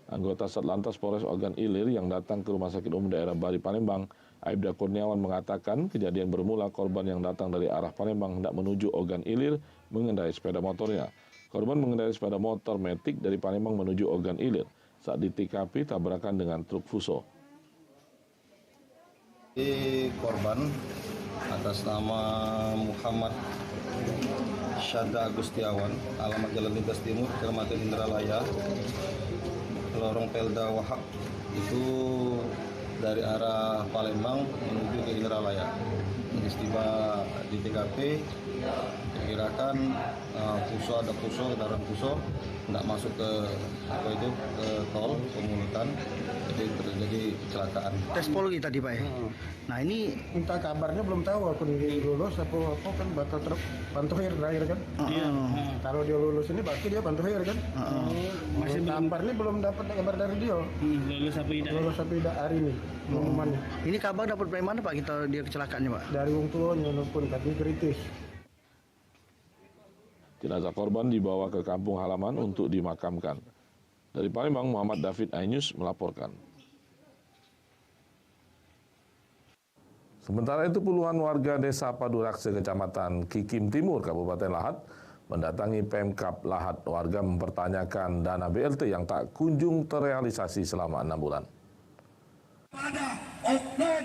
Anggota Satlantas Polres Ogan Ilir yang datang ke Rumah Sakit Umum Daerah Bari Palembang, Aibda Kurniawan, mengatakan kejadian bermula korban yang datang dari arah Palembang hendak menuju Ogan Ilir mengendarai sepeda motornya. Korban mengendarai sepeda motor Matic dari Palembang menuju Ogan Ilir. Saat di TKP, tabrakan dengan truk Fuso. Korban atas nama Muhammad Syadda Agustiawan, alamat Jalan Lintas Timur, Kecamatan Indralaya, lorong Pelda Wahab, itu dari arah Palembang menuju ke Indralaya. Tiba di TKP, diperkirakan ada kendaraan Fuso tidak masuk ke ke tol Pemulutan, jadi terjadi kecelakaan. Tes polri tadi Pak ya. Nah ini Minta kabarnya belum tahu aku lulus apa kan batal truk pantuhir terakhir kan. Iya. Kalau dia lulus ini berarti dia pantuhir kan. Masih kabar ini belum dapat kabar dari dia. lulus apa tidak? Lulus apa tidak hari ini pengumumannya. Ini kabar dapat dari mana Pak kita dia kecelakaannya Pak? Dari wong tuanya pun tapi kritis. Jenazah korban dibawa ke kampung halaman untuk dimakamkan. Dari Palembang, Muhammad David Ainus melaporkan. Sementara itu, puluhan warga desa Padurakse, Kecamatan Kikim Timur, Kabupaten Lahat, mendatangi Pemkab Lahat. Warga mempertanyakan dana BLT yang tak kunjung terrealisasi selama 6 bulan. Pada oknum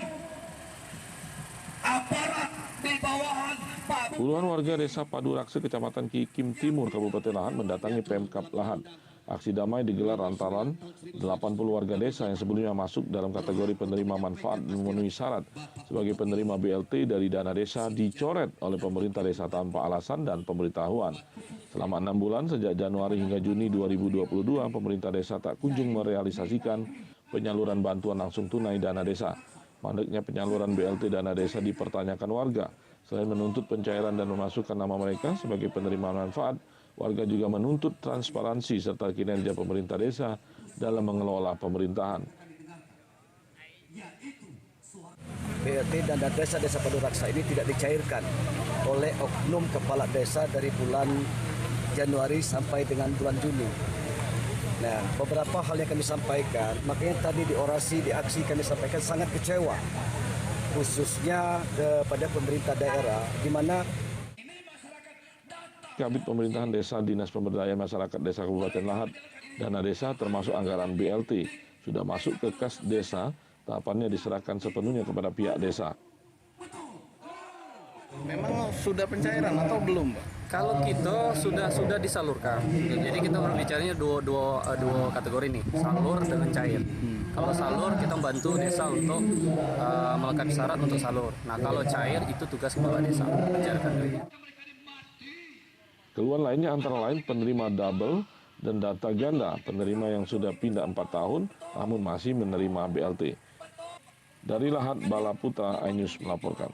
aparat di bawahan Pak. Puluhan warga desa Padurakse, Kecamatan Kikim Timur, Kabupaten Lahat mendatangi Pemkab Lahat. Aksi damai digelar lantaran 80 warga desa yang sebelumnya masuk dalam kategori penerima manfaat dan memenuhi syarat sebagai penerima BLT dari dana desa dicoret oleh pemerintah desa tanpa alasan dan pemberitahuan. Selama 6 bulan sejak Januari hingga Juni 2022, pemerintah desa tak kunjung merealisasikan penyaluran bantuan langsung tunai dana desa. Mandeknya penyaluran BLT dana desa dipertanyakan warga. Selain menuntut pencairan dan memasukkan nama mereka sebagai penerima manfaat, warga juga menuntut transparansi serta kinerja pemerintah desa dalam mengelola pemerintahan. BLT dana desa Paduraksa ini tidak dicairkan oleh oknum kepala desa dari bulan Januari sampai dengan bulan Juni. Nah, beberapa hal yang kami sampaikan, makanya tadi di orasi, di aksi kami sampaikan sangat kecewa, khususnya kepada pemerintah daerah, di mana Kabid Pemerintahan Desa Dinas Pemberdayaan Masyarakat Desa Kabupaten Lahat, dana desa termasuk anggaran BLT sudah masuk ke kas desa, tahapannya diserahkan sepenuhnya kepada pihak desa. memang sudah pencairan atau belum, Pak? Kalau kita sudah disalurkan, jadi kita berbicaranya dua kategori nih, salur dengan cair. Kalau salur kita membantu desa untuk melakukan syarat untuk salur. Nah kalau cair itu tugas kepala desa mencairkan dulu. Keluhan lainnya antara lain penerima double dan data ganda, penerima yang sudah pindah 4 tahun namun masih menerima BLT. Dari Lahat, Bala Putra, iNews melaporkan.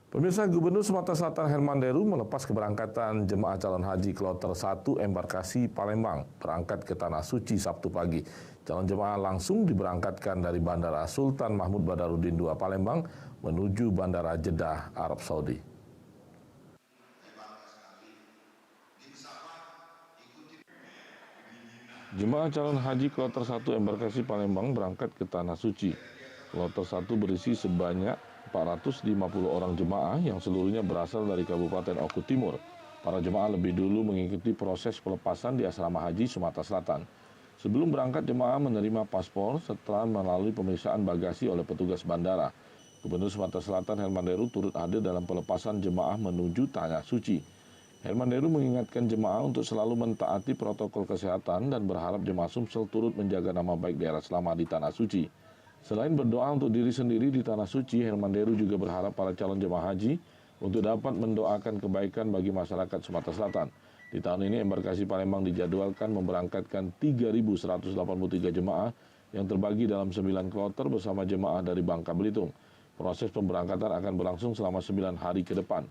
Pemirsa, Gubernur Sumatera Selatan Herman Deru melepas keberangkatan jemaah calon haji kloter 1 embarkasi Palembang berangkat ke Tanah Suci Sabtu pagi. Calon jemaah langsung diberangkatkan dari Bandara Sultan Mahmud Badarudin II Palembang menuju Bandara Jeddah, Arab Saudi. Jemaah calon haji kloter 1 embarkasi Palembang berangkat ke Tanah Suci. Kloter 1 berisi sebanyak 450 orang jemaah yang seluruhnya berasal dari Kabupaten Oku Timur. Para jemaah lebih dulu mengikuti proses pelepasan di Asrama Haji Sumatera Selatan. Sebelum berangkat, jemaah menerima paspor setelah melalui pemeriksaan bagasi oleh petugas bandara. Gubernur Sumatera Selatan Herman Deru turut hadir dalam pelepasan jemaah menuju Tanah Suci. Herman Deru mengingatkan jemaah untuk selalu mentaati protokol kesehatan dan berharap jemaah Sumsel turut menjaga nama baik daerah selama di Tanah Suci. Selain berdoa untuk diri sendiri di Tanah Suci, Herman Deru juga berharap para calon jemaah haji untuk dapat mendoakan kebaikan bagi masyarakat Sumatera Selatan. Di tahun ini, embarkasi Palembang dijadwalkan memberangkatkan 3.183 jemaah yang terbagi dalam 9 kloter bersama jemaah dari Bangka Belitung. Proses pemberangkatan akan berlangsung selama 9 hari ke depan.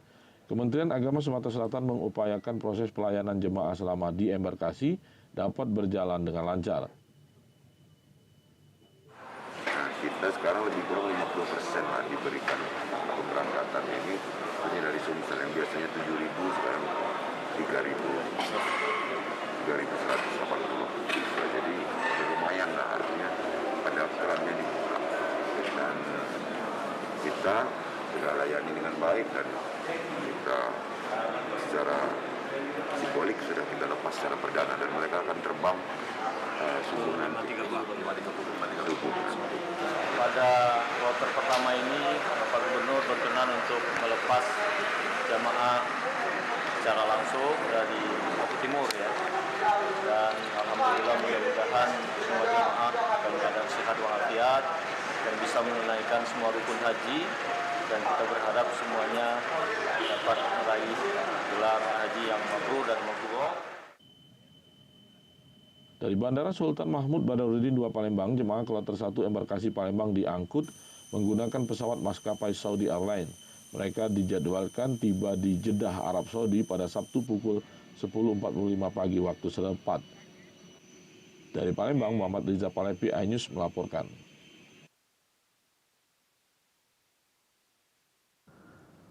Kementerian Agama Sumatera Selatan mengupayakan proses pelayanan jemaah selama di embarkasi dapat berjalan dengan lancar. Nah, kita sekarang lebih kurang 50% lah diberikan pemberangkatan ini dari Sumsel yang biasanya 7.000 sekarang 3.180. Jadi lumayan lah, artinya pendaftarannya dibuka dan kita sudah layani dengan baik dan kita secara simbolik sudah kita lepas secara perdana dan mereka akan terbang subuh nanti. Pada kloter pertama ini Bapak Gubernur berkenan untuk melepas jamaah secara langsung dari Oku Timur ya. Dan alhamdulillah mudah-mudahan semua jamaah dalam keadaan sehat walafiat dan bisa menunaikan semua rukun haji. Dan kita berharap semuanya dapat meraih gelar haji yang mabrur dan mabrur. Dari Bandara Sultan Mahmud Badarudin II Palembang, jemaah kloter 1 embarkasi Palembang diangkut menggunakan pesawat maskapai Saudi Airlines. Mereka dijadwalkan tiba di Jeddah, Arab Saudi pada Sabtu pukul 10.45 pagi waktu setempat. Dari Palembang, Muhammad Riza Palepi, iNews melaporkan.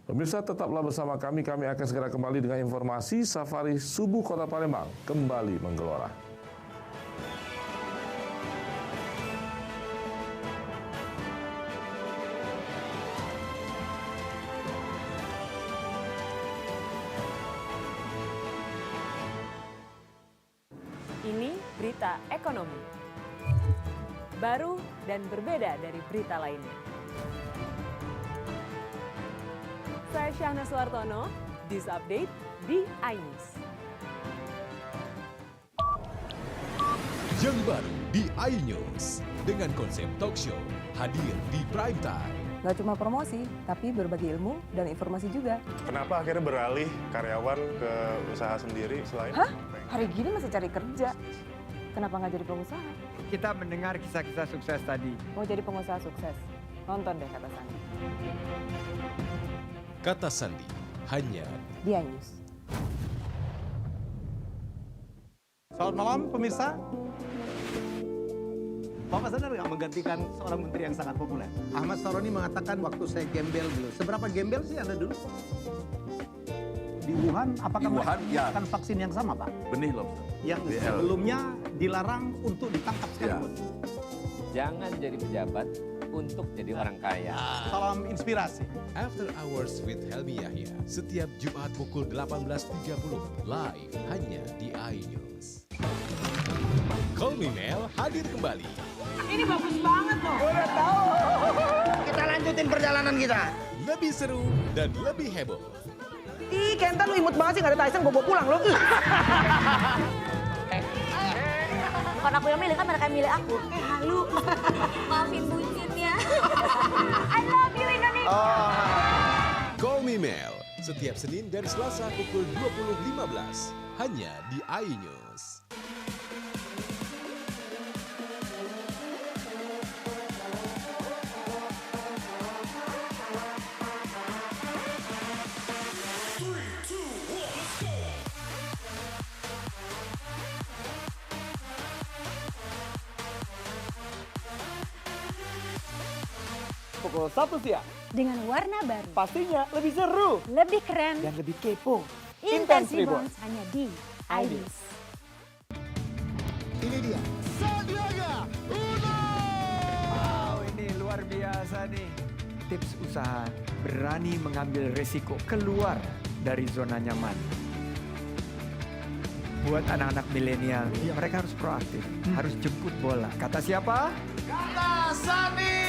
Pemirsa, tetaplah bersama kami akan segera kembali dengan informasi Safari Subuh Kota Palembang kembali menggelora. Ini berita ekonomi. Baru dan berbeda dari berita lainnya. Saya Syahna Suartono, News Update di iNews. Yang baru di iNews dengan konsep talk show hadir di prime time. Gak cuma promosi, tapi berbagi ilmu dan informasi juga. Kenapa akhirnya beralih karyawan ke usaha sendiri selain? Hah? Hari gini masih cari kerja. Kenapa nggak jadi pengusaha? Kita mendengar kisah-kisah sukses tadi. Mau jadi pengusaha sukses? Nonton deh Kata Sandi. Kata Sandi, hanya di iNews. Selamat malam pemirsa. Bapak sadar nggak menggantikan seorang menteri yang sangat populer? Ahmad Saroni mengatakan waktu saya gembel dulu. Seberapa gembel sih Anda dulu? Di Wuhan, apakah melakukan vaksin yang sama, Pak? Benih lobster. Yang sebelumnya dilarang untuk ditangkap sekalipun. Jangan jadi pejabat untuk jadi orang kaya. Salam inspirasi. After Hours with Helmi Yahya setiap Jumat pukul 18.30 live hanya di iNews. Call Me Mel hadir kembali. Ini bagus banget loh. Udah tahu. Kita lanjutin perjalanan kita. Lebih seru dan lebih heboh. Ih, Kenta lu imut banget sih, gak ada Tyson, gue bawa pulang lo. Bukan aku yang milih, kan mereka yang milih aku. Halu. Maafin bucin ya. I love you Indonesia. Call Me Mel setiap Senin dan Selasa pukul 20.15 hanya di iNews. Pukul 1 siang. Dengan warna baru. Pastinya lebih seru. Lebih keren. Dan lebih kepo. Intense Reborn hanya di iNews. Ini dia Sandiaga Uno. Wow, ini luar biasa nih. Tips usaha berani mengambil resiko keluar dari zona nyaman. Buat anak-anak milenial, mereka harus proaktif, harus jemput bola. Kata siapa? Kata Sandi.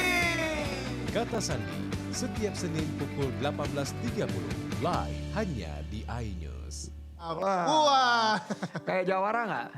Kata Sandi, setiap Senin pukul 18.30, live hanya di iNews. Wah. Kayak Jawara nggak?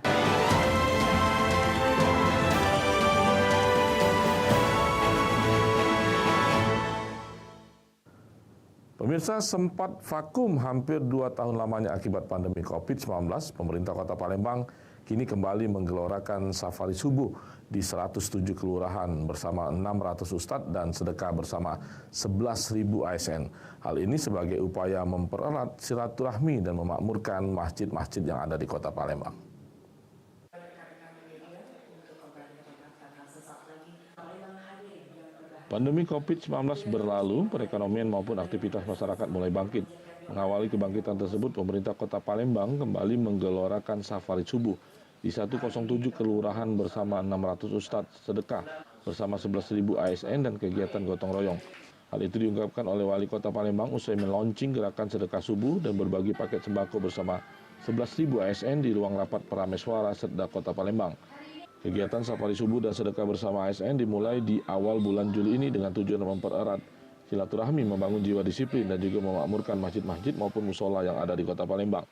Pemirsa, sempat vakum hampir 2 tahun lamanya akibat pandemi COVID-19, pemerintah Kota Palembang kini kembali menggelorakan safari subuh di 107 kelurahan bersama 600 ustadz dan sedekah bersama 11.000 ASN. Hal ini sebagai upaya mempererat silaturahmi dan memakmurkan masjid-masjid yang ada di Kota Palembang. Pandemi COVID-19 berlalu, perekonomian maupun aktivitas masyarakat mulai bangkit. Mengawali kebangkitan tersebut, pemerintah Kota Palembang kembali menggelorakan safari subuh di 107 kelurahan bersama 600 ustadz sedekah bersama 11.000 ASN dan kegiatan gotong royong. Hal itu diungkapkan oleh Wali Kota Palembang usai melaunching gerakan sedekah subuh dan berbagi paket sembako bersama 11.000 ASN di ruang rapat Parameswara Setda Kota Palembang. Kegiatan safari subuh dan sedekah bersama ASN dimulai di awal bulan Juli ini dengan tujuan mempererat silaturahmi, membangun jiwa disiplin dan juga memakmurkan masjid-masjid maupun musola yang ada di Kota Palembang.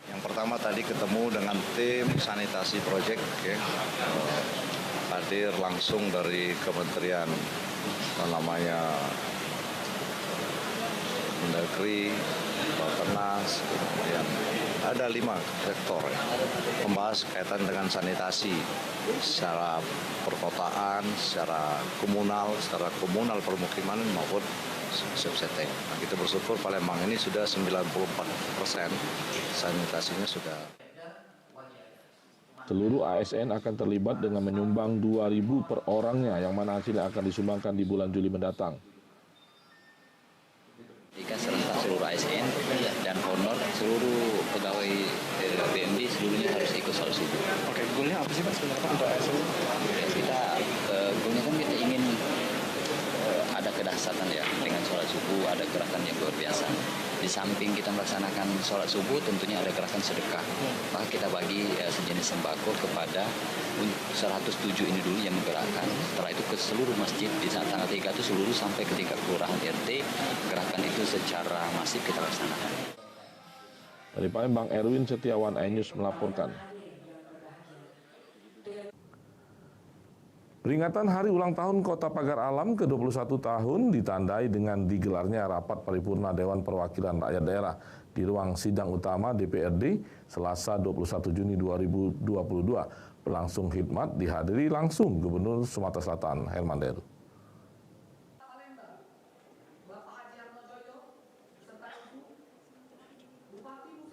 Yang pertama tadi ketemu dengan tim sanitasi project, ya. Hadir langsung dari Kementerian Mendagri, Bappenas, kemudian ada 5 sektor, ya. Membahas kaitan dengan sanitasi secara perkotaan, secara komunal permukiman maupun subsetting. Nah, kita bersyukur Palembang ini sudah 94% sanitasinya sudah. Seluruh ASN akan terlibat dengan menyumbang 2.000 per orangnya yang mana hasilnya akan disumbangkan di bulan Juli mendatang. Jika serentak seluruh ASN dan honor seluruh pegawai BMD seluruhnya harus ikut sholat subuh. Oke, goalnya apa sih Pak sebenarnya untuk ASN? Kita goalnya kan kita ingin ada kedahsyatan ya dengan sholat subuh, ada gerakan yang luar biasa. Di samping kita melaksanakan sholat subuh tentunya ada gerakan sedekah. Maka kita bagi sejenis sembako kepada 107 ini dulu yang menggerakkan. Setelah itu ke seluruh masjid di saat tanggal 3 itu seluruh sampai ke tingkat kelurahan RT. Gerakan itu secara masif kita laksanakan. Dari Palembang, Erwin Setiawan, iNews melaporkan. Peringatan Hari Ulang Tahun Kota Pagar Alam ke-21 tahun ditandai dengan digelarnya rapat paripurna Dewan Perwakilan Rakyat Daerah di ruang sidang utama DPRD Selasa 21 Juni 2022. Berlangsung khidmat dihadiri langsung Gubernur Sumatera Selatan Herman Deru.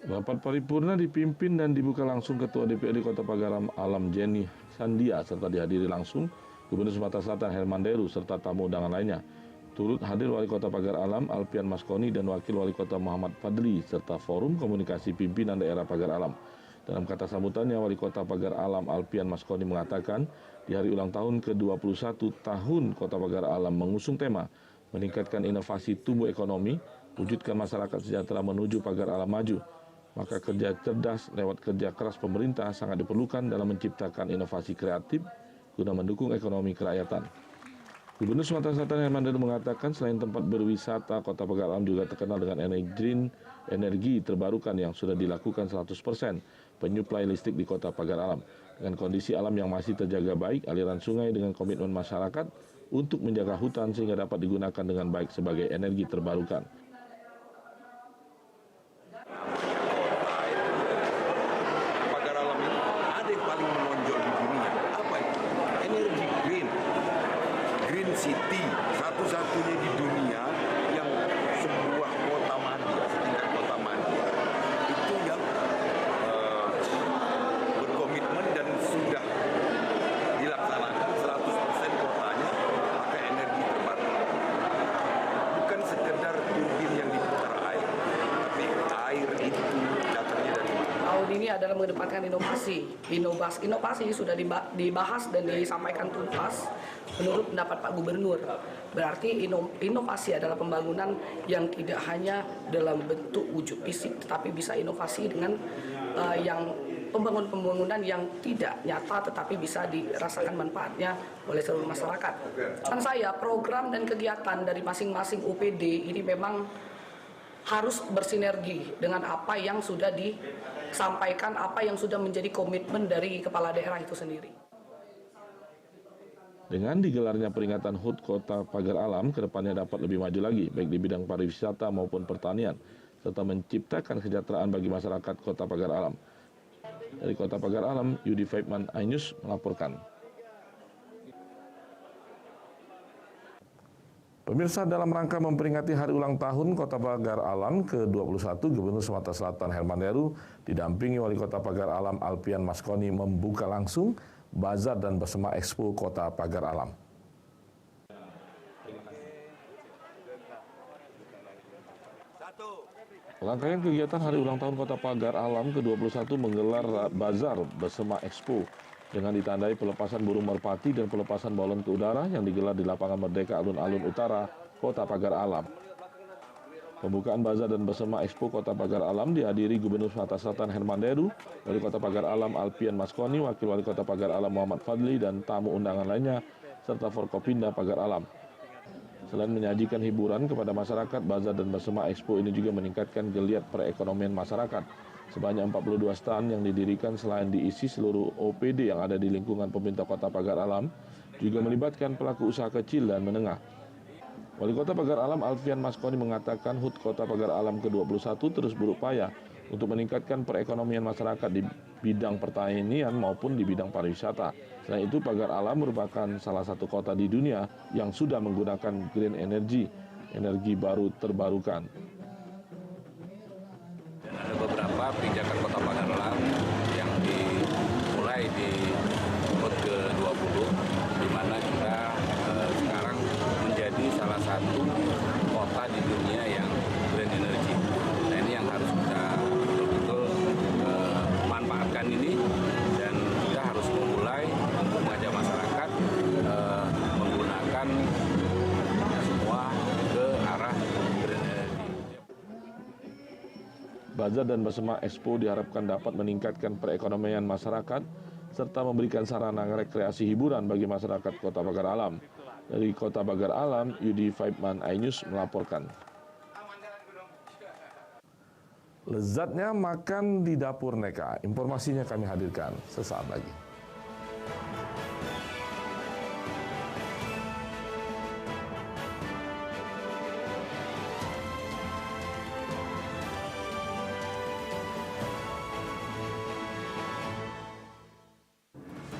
Rapat paripurna dipimpin dan dibuka langsung Ketua DPRD Kota Pagar Alam Jenny Sandia serta dihadiri langsung Gubernur Sumatera Selatan Herman Deru serta tamu undangan lainnya. Turut hadir Wali Kota Pagar Alam Alpian Maskoni dan Wakil Wali Kota Muhammad Fadli serta Forum Komunikasi Pimpinan Daerah Pagar Alam. Dalam kata sambutannya, Wali Kota Pagar Alam Alpian Maskoni mengatakan di hari ulang tahun ke-21 tahun Kota Pagar Alam mengusung tema meningkatkan inovasi tumbuh ekonomi, wujudkan masyarakat sejahtera menuju Pagar Alam maju. Maka kerja cerdas lewat kerja keras pemerintah sangat diperlukan dalam menciptakan inovasi kreatif guna mendukung ekonomi kerakyatan. Gubernur Sumatera Selatan Herman Deru mengatakan selain tempat berwisata, Kota Pagar Alam juga terkenal dengan energi terbarukan yang sudah dilakukan 100%, penyuplai listrik di Kota Pagar Alam. Dengan kondisi alam yang masih terjaga baik, aliran sungai dengan komitmen masyarakat untuk menjaga hutan sehingga dapat digunakan dengan baik sebagai energi terbarukan. City, satu-satunya di dunia yang sebuah kota madya, setingkat kota madya, itu yang berkomitmen dan sudah dilaksanakan 100% kotanya pakai energi terbarukan. Bukan sekedar turbin adalah mengedepankan inovasi. Inovasi sudah dibahas dan disampaikan tuntas menurut pendapat Pak Gubernur. Berarti inovasi adalah pembangunan yang tidak hanya dalam bentuk wujud fisik, tetapi bisa inovasi dengan yang pembangunan yang tidak nyata tetapi bisa dirasakan manfaatnya oleh seluruh masyarakat. Dan saya program dan kegiatan dari masing-masing OPD ini memang harus bersinergi dengan apa yang sudah disampaikan, apa yang sudah menjadi komitmen dari kepala daerah itu sendiri. Dengan digelarnya peringatan HUT Kota Pagar Alam, kedepannya dapat lebih maju lagi, baik di bidang pariwisata maupun pertanian, serta menciptakan kesejahteraan bagi masyarakat Kota Pagar Alam. Dari Kota Pagar Alam, Yudi Faibman, iNews melaporkan. Pemirsa, dalam rangka memperingati hari ulang tahun Kota Pagar Alam ke-21, Gubernur Sumatera Selatan Herman Deru didampingi Wali Kota Pagar Alam Alpian Maskoni membuka langsung Bazar dan Bersama Expo Kota Pagar Alam. Rangkaian kegiatan hari ulang tahun Kota Pagar Alam ke-21 menggelar Bazar Bersama Expo dengan ditandai pelepasan burung merpati dan pelepasan balon ke udara yang digelar di Lapangan Merdeka Alun-Alun Utara, Kota Pagar Alam. Pembukaan Bazar dan Bersama Expo Kota Pagar Alam dihadiri Gubernur Sumatera Selatan Herman Deru, Wali Kota Pagar Alam Alpian Maskoni, Wakil Wali Kota Pagar Alam Muhammad Fadli, dan tamu undangan lainnya, serta Forkopimda Pagar Alam. Selain menyajikan hiburan kepada masyarakat, Bazar dan Bersama Expo ini juga meningkatkan geliat perekonomian masyarakat. Sebanyak 42 stand yang didirikan selain diisi seluruh OPD yang ada di lingkungan pemerintah Kota Pagar Alam, juga melibatkan pelaku usaha kecil dan menengah. Wali Kota Pagar Alam Alpian Maskoni mengatakan HUT Kota Pagar Alam ke-21 terus berupaya untuk meningkatkan perekonomian masyarakat di bidang pertanian maupun di bidang pariwisata. Selain itu, Pagar Alam merupakan salah satu kota di dunia yang sudah menggunakan green energy, energi baru terbarukan. Ada beberapa kebijakan Kota Pagar Alam yang dimulai di HUT ke-20, di mana kita sekarang menjadi salah satu kota di dunia yang green energy. Nah, ini yang harus kita betul-betul manfaatkan ini, dan kita harus memulai mengajak masyarakat menggunakan semua ke arah green energy. Bazar dan Bersama Expo diharapkan dapat meningkatkan perekonomian masyarakat serta memberikan sarana rekreasi hiburan bagi masyarakat Kota Pagar Alam. Dari Kota Pagar Alam, Yudi Faibman, iNews melaporkan. Lezatnya makan di dapur Neka. Informasinya kami hadirkan sesaat lagi.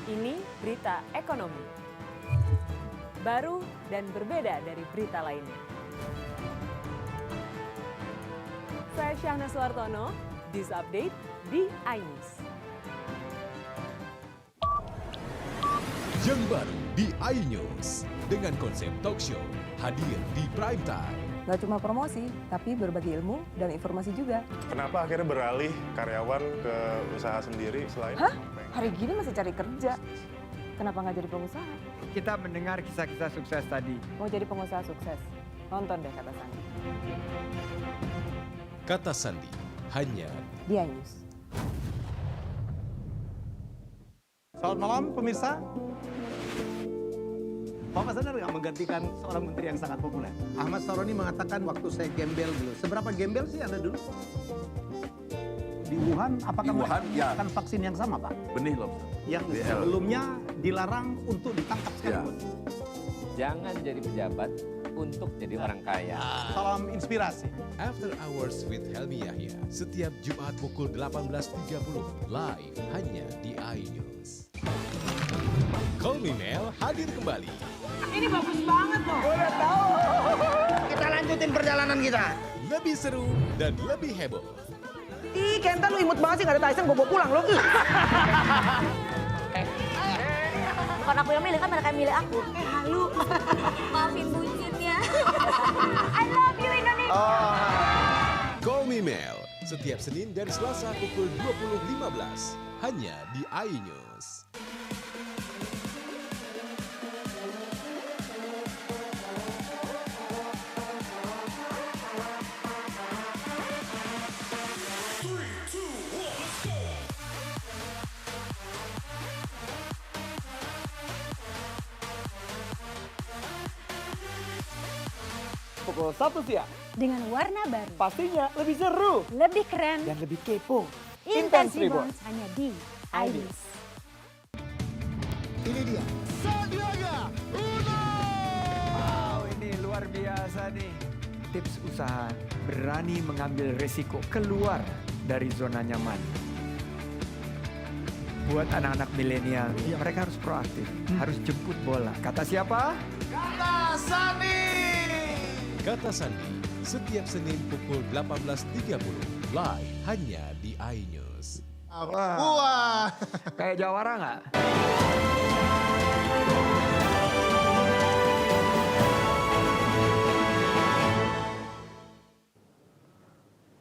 Ini berita ekonomi. Baru dan berbeda dari berita lainnya. Saya Syahna Suartono, This Update di iNews. Yang baru di iNews dengan konsep talk show hadir di prime time. Gak cuma promosi, tapi berbagi ilmu dan informasi juga. Kenapa akhirnya beralih karyawan ke usaha sendiri selain... Hah? Hari gini masih cari kerja. Kenapa nggak jadi pengusaha? Kita mendengar kisah-kisah sukses tadi. Mau jadi pengusaha sukses? Nonton deh Kata Sandi. Kata Sandi, hanya di iNews. Selamat malam pemirsa. Bapak sadar nggak menggantikan seorang menteri yang sangat populer? Ahmad Saroni mengatakan waktu saya gembel dulu. Seberapa gembel sih Anda dulu? Di Wuhan, apakah melakukan vaksin yang sama, Pak? Benih loh. Yang sebelumnya dilarang untuk ditangkap sekalipun. Jangan jadi pejabat untuk jadi orang kaya. Salam inspirasi. After Hours with Helmi Yahya setiap Jumat pukul 18.30 live hanya di iNews. Call Me Mel hadir kembali. Ini bagus banget loh. Udah tahu. Kita lanjutin perjalanan kita. Lebih seru dan lebih heboh. Ih, Kenta lu imut banget sih, gak ada Tyson, gue bawa pulang lo. Bukan aku yang milih, kan mereka yang milih aku. Halu. Maafin bucinnya. I love you Indonesia. Call Me Mel setiap Senin dan Selasa pukul 20.15 hanya di iNews. Pukul 1 siang. Dengan warna baru. Pastinya lebih seru. Lebih keren. Dan lebih kepo. Intense Reborn hanya di iNews. Ini dia Sandiaga Uno. Wow, ini luar biasa nih. Tips usaha berani mengambil resiko keluar dari zona nyaman. Buat anak-anak milenial, mereka harus proaktif, harus jemput bola. Kata siapa? Kata Sandi. Kata Sandi, setiap Senin pukul 18.30 live hanya di iNews. Wah. Kayak jawara nggak?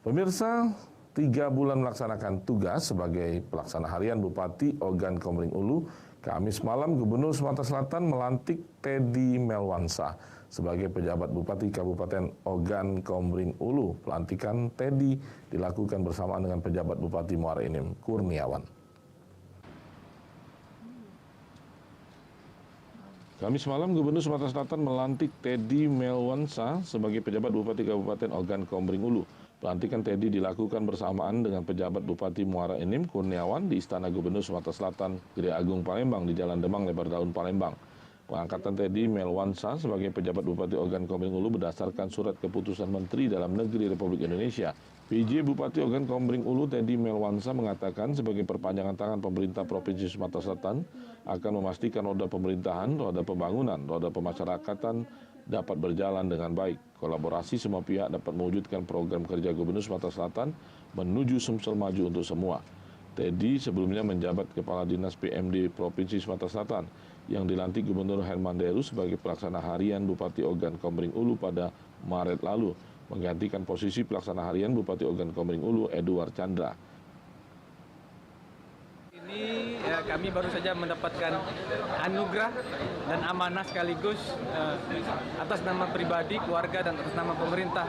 Pemirsa, 3 bulan melaksanakan tugas sebagai pelaksana harian Bupati Ogan Komering Ulu, Kamis malam Gubernur Sumatera Selatan melantik Teddy Melwansa sebagai pejabat Bupati Kabupaten Ogan Komering Ulu. Pelantikan Teddy dilakukan bersamaan dengan pejabat Bupati Muara Enim, Kurniawan. Kamis malam Gubernur Sumatera Selatan melantik Teddy Melwansa sebagai pejabat Bupati Kabupaten Ogan Komering Ulu. Pelantikan Teddy dilakukan bersamaan dengan pejabat Bupati Muara Enim, Kurniawan di Istana Gubernur Sumatera Selatan, Gede Agung Palembang di Jalan Demang Lebar Daun Palembang. Pengangkatan Teddy Melwansa sebagai pejabat Bupati Ogan Komering Ulu berdasarkan surat keputusan Menteri Dalam Negeri Republik Indonesia. PJ Bupati Ogan Komering Ulu Teddy Melwansa mengatakan sebagai perpanjangan tangan pemerintah Provinsi Sumatera Selatan akan memastikan roda pemerintahan, roda pembangunan, roda pemasyarakatan dapat berjalan dengan baik. Kolaborasi semua pihak dapat mewujudkan program kerja Gubernur Sumatera Selatan menuju Sumsel maju untuk semua. Teddy sebelumnya menjabat Kepala Dinas PMD Provinsi Sumatera Selatan yang dilantik Gubernur Herman Deru sebagai pelaksana harian Bupati Ogan Komering Ulu pada Maret lalu, menggantikan posisi pelaksana harian Bupati Ogan Komering Ulu Edward Chandra. Ini kami baru saja mendapatkan anugerah dan amanah sekaligus atas nama pribadi, keluarga, dan atas nama pemerintah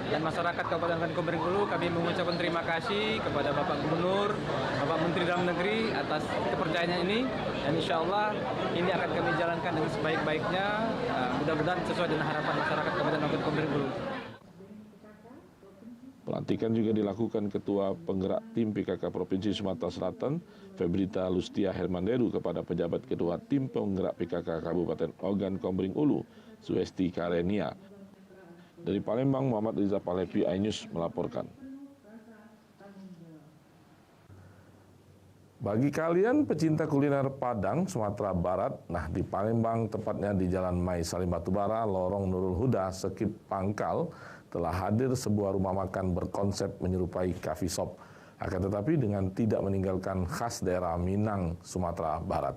dan masyarakat Kabupaten Ogan Komering Ulu. Kami mengucapkan terima kasih kepada Bapak Gubernur, Bapak Menteri Dalam Negeri atas kepercayaannya ini, dan insya Allah ini akan kami jalankan dengan sebaik-baiknya, mudah-mudahan sesuai dengan harapan masyarakat Kabupaten Ogan Komering Ulu. Pelantikan juga dilakukan Ketua Penggerak Tim PKK Provinsi Sumatera Selatan, Febrita Lustia Hermanderu, kepada pejabat Ketua Tim Penggerak PKK Kabupaten Ogan Komering Ulu, Suesti Karenia. Dari Palembang, Muhammad Riza Palevi, iNews melaporkan. Bagi kalian pecinta kuliner Padang, Sumatera Barat, nah di Palembang, tepatnya di Jalan Mai Salim Batubara, Lorong Nurul Huda, Sekip Pangkal, telah hadir sebuah rumah makan berkonsep menyerupai coffee shop, akan tetapi dengan tidak meninggalkan khas daerah Minang, Sumatera Barat.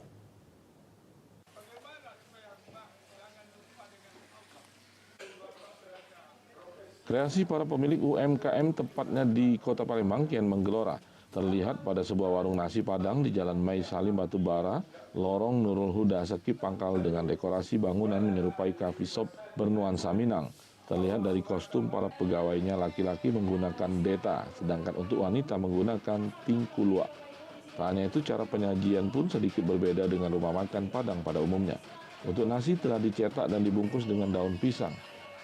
Kreasi para pemilik UMKM tepatnya di Kota Palembang kian menggelora. Terlihat pada sebuah warung nasi Padang di Jalan Mai Salim Batubara, Lorong Nurul Huda, Sekip Pangkal dengan dekorasi bangunan menyerupai coffee shop bernuansa Minang. Terlihat dari kostum para pegawainya laki-laki menggunakan deta, sedangkan untuk wanita menggunakan tingkulua. Tak hanya itu, cara penyajian pun sedikit berbeda dengan rumah makan Padang pada umumnya. Untuk nasi telah dicetak dan dibungkus dengan daun pisang.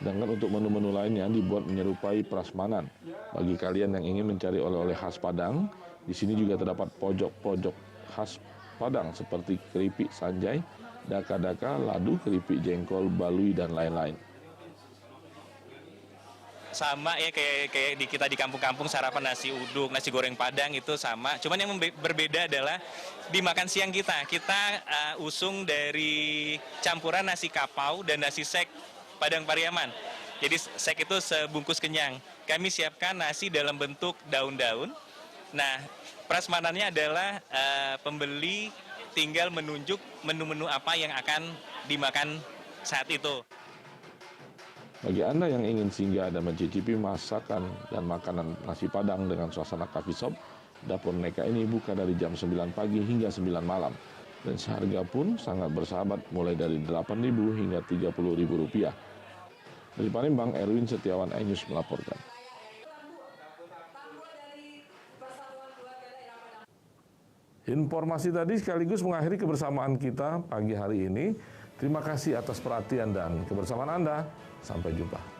Sedangkan untuk menu-menu lainnya dibuat menyerupai prasmanan. Bagi kalian yang ingin mencari oleh-oleh khas Padang, di sini juga terdapat pojok-pojok khas Padang seperti keripik sanjai, daka-daka, ladu, keripik jengkol, balui, dan lain-lain. Sama ya kayak di kita di kampung-kampung sarapan nasi uduk, nasi goreng Padang itu sama. Cuman yang berbeda adalah di makan siang kita usung dari campuran nasi kapau dan nasi sek Padang Pariaman. Jadi sek itu sebungkus kenyang. Kami siapkan nasi dalam bentuk daun-daun. Nah, prasmanannya adalah pembeli tinggal menunjuk menu-menu apa yang akan dimakan saat itu. Bagi Anda yang ingin singgah dan mencicipi masakan dan makanan nasi Padang dengan suasana coffee shop, Dapur Neka ini buka dari jam 9 pagi hingga 9 malam. Dan seharga pun sangat bersahabat, mulai dari Rp8.000 hingga Rp30.000. Dari Palembang, Erwin Setiawan, iNews melaporkan. Informasi tadi sekaligus mengakhiri kebersamaan kita pagi hari ini. Terima kasih atas perhatian dan kebersamaan Anda. Sampai jumpa.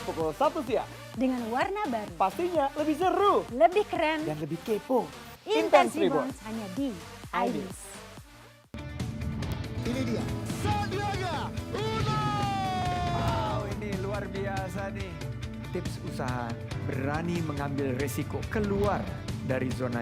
Pukul 1 siang. Dengan warna baru. Pastinya lebih seru. Lebih keren. Dan lebih kepo. Intense Intense Reborn hanya di iNews. Ini dia Sandiaga Uno. Wow, ini luar biasa nih. Tips usaha berani mengambil resiko keluar dari zona nyaman.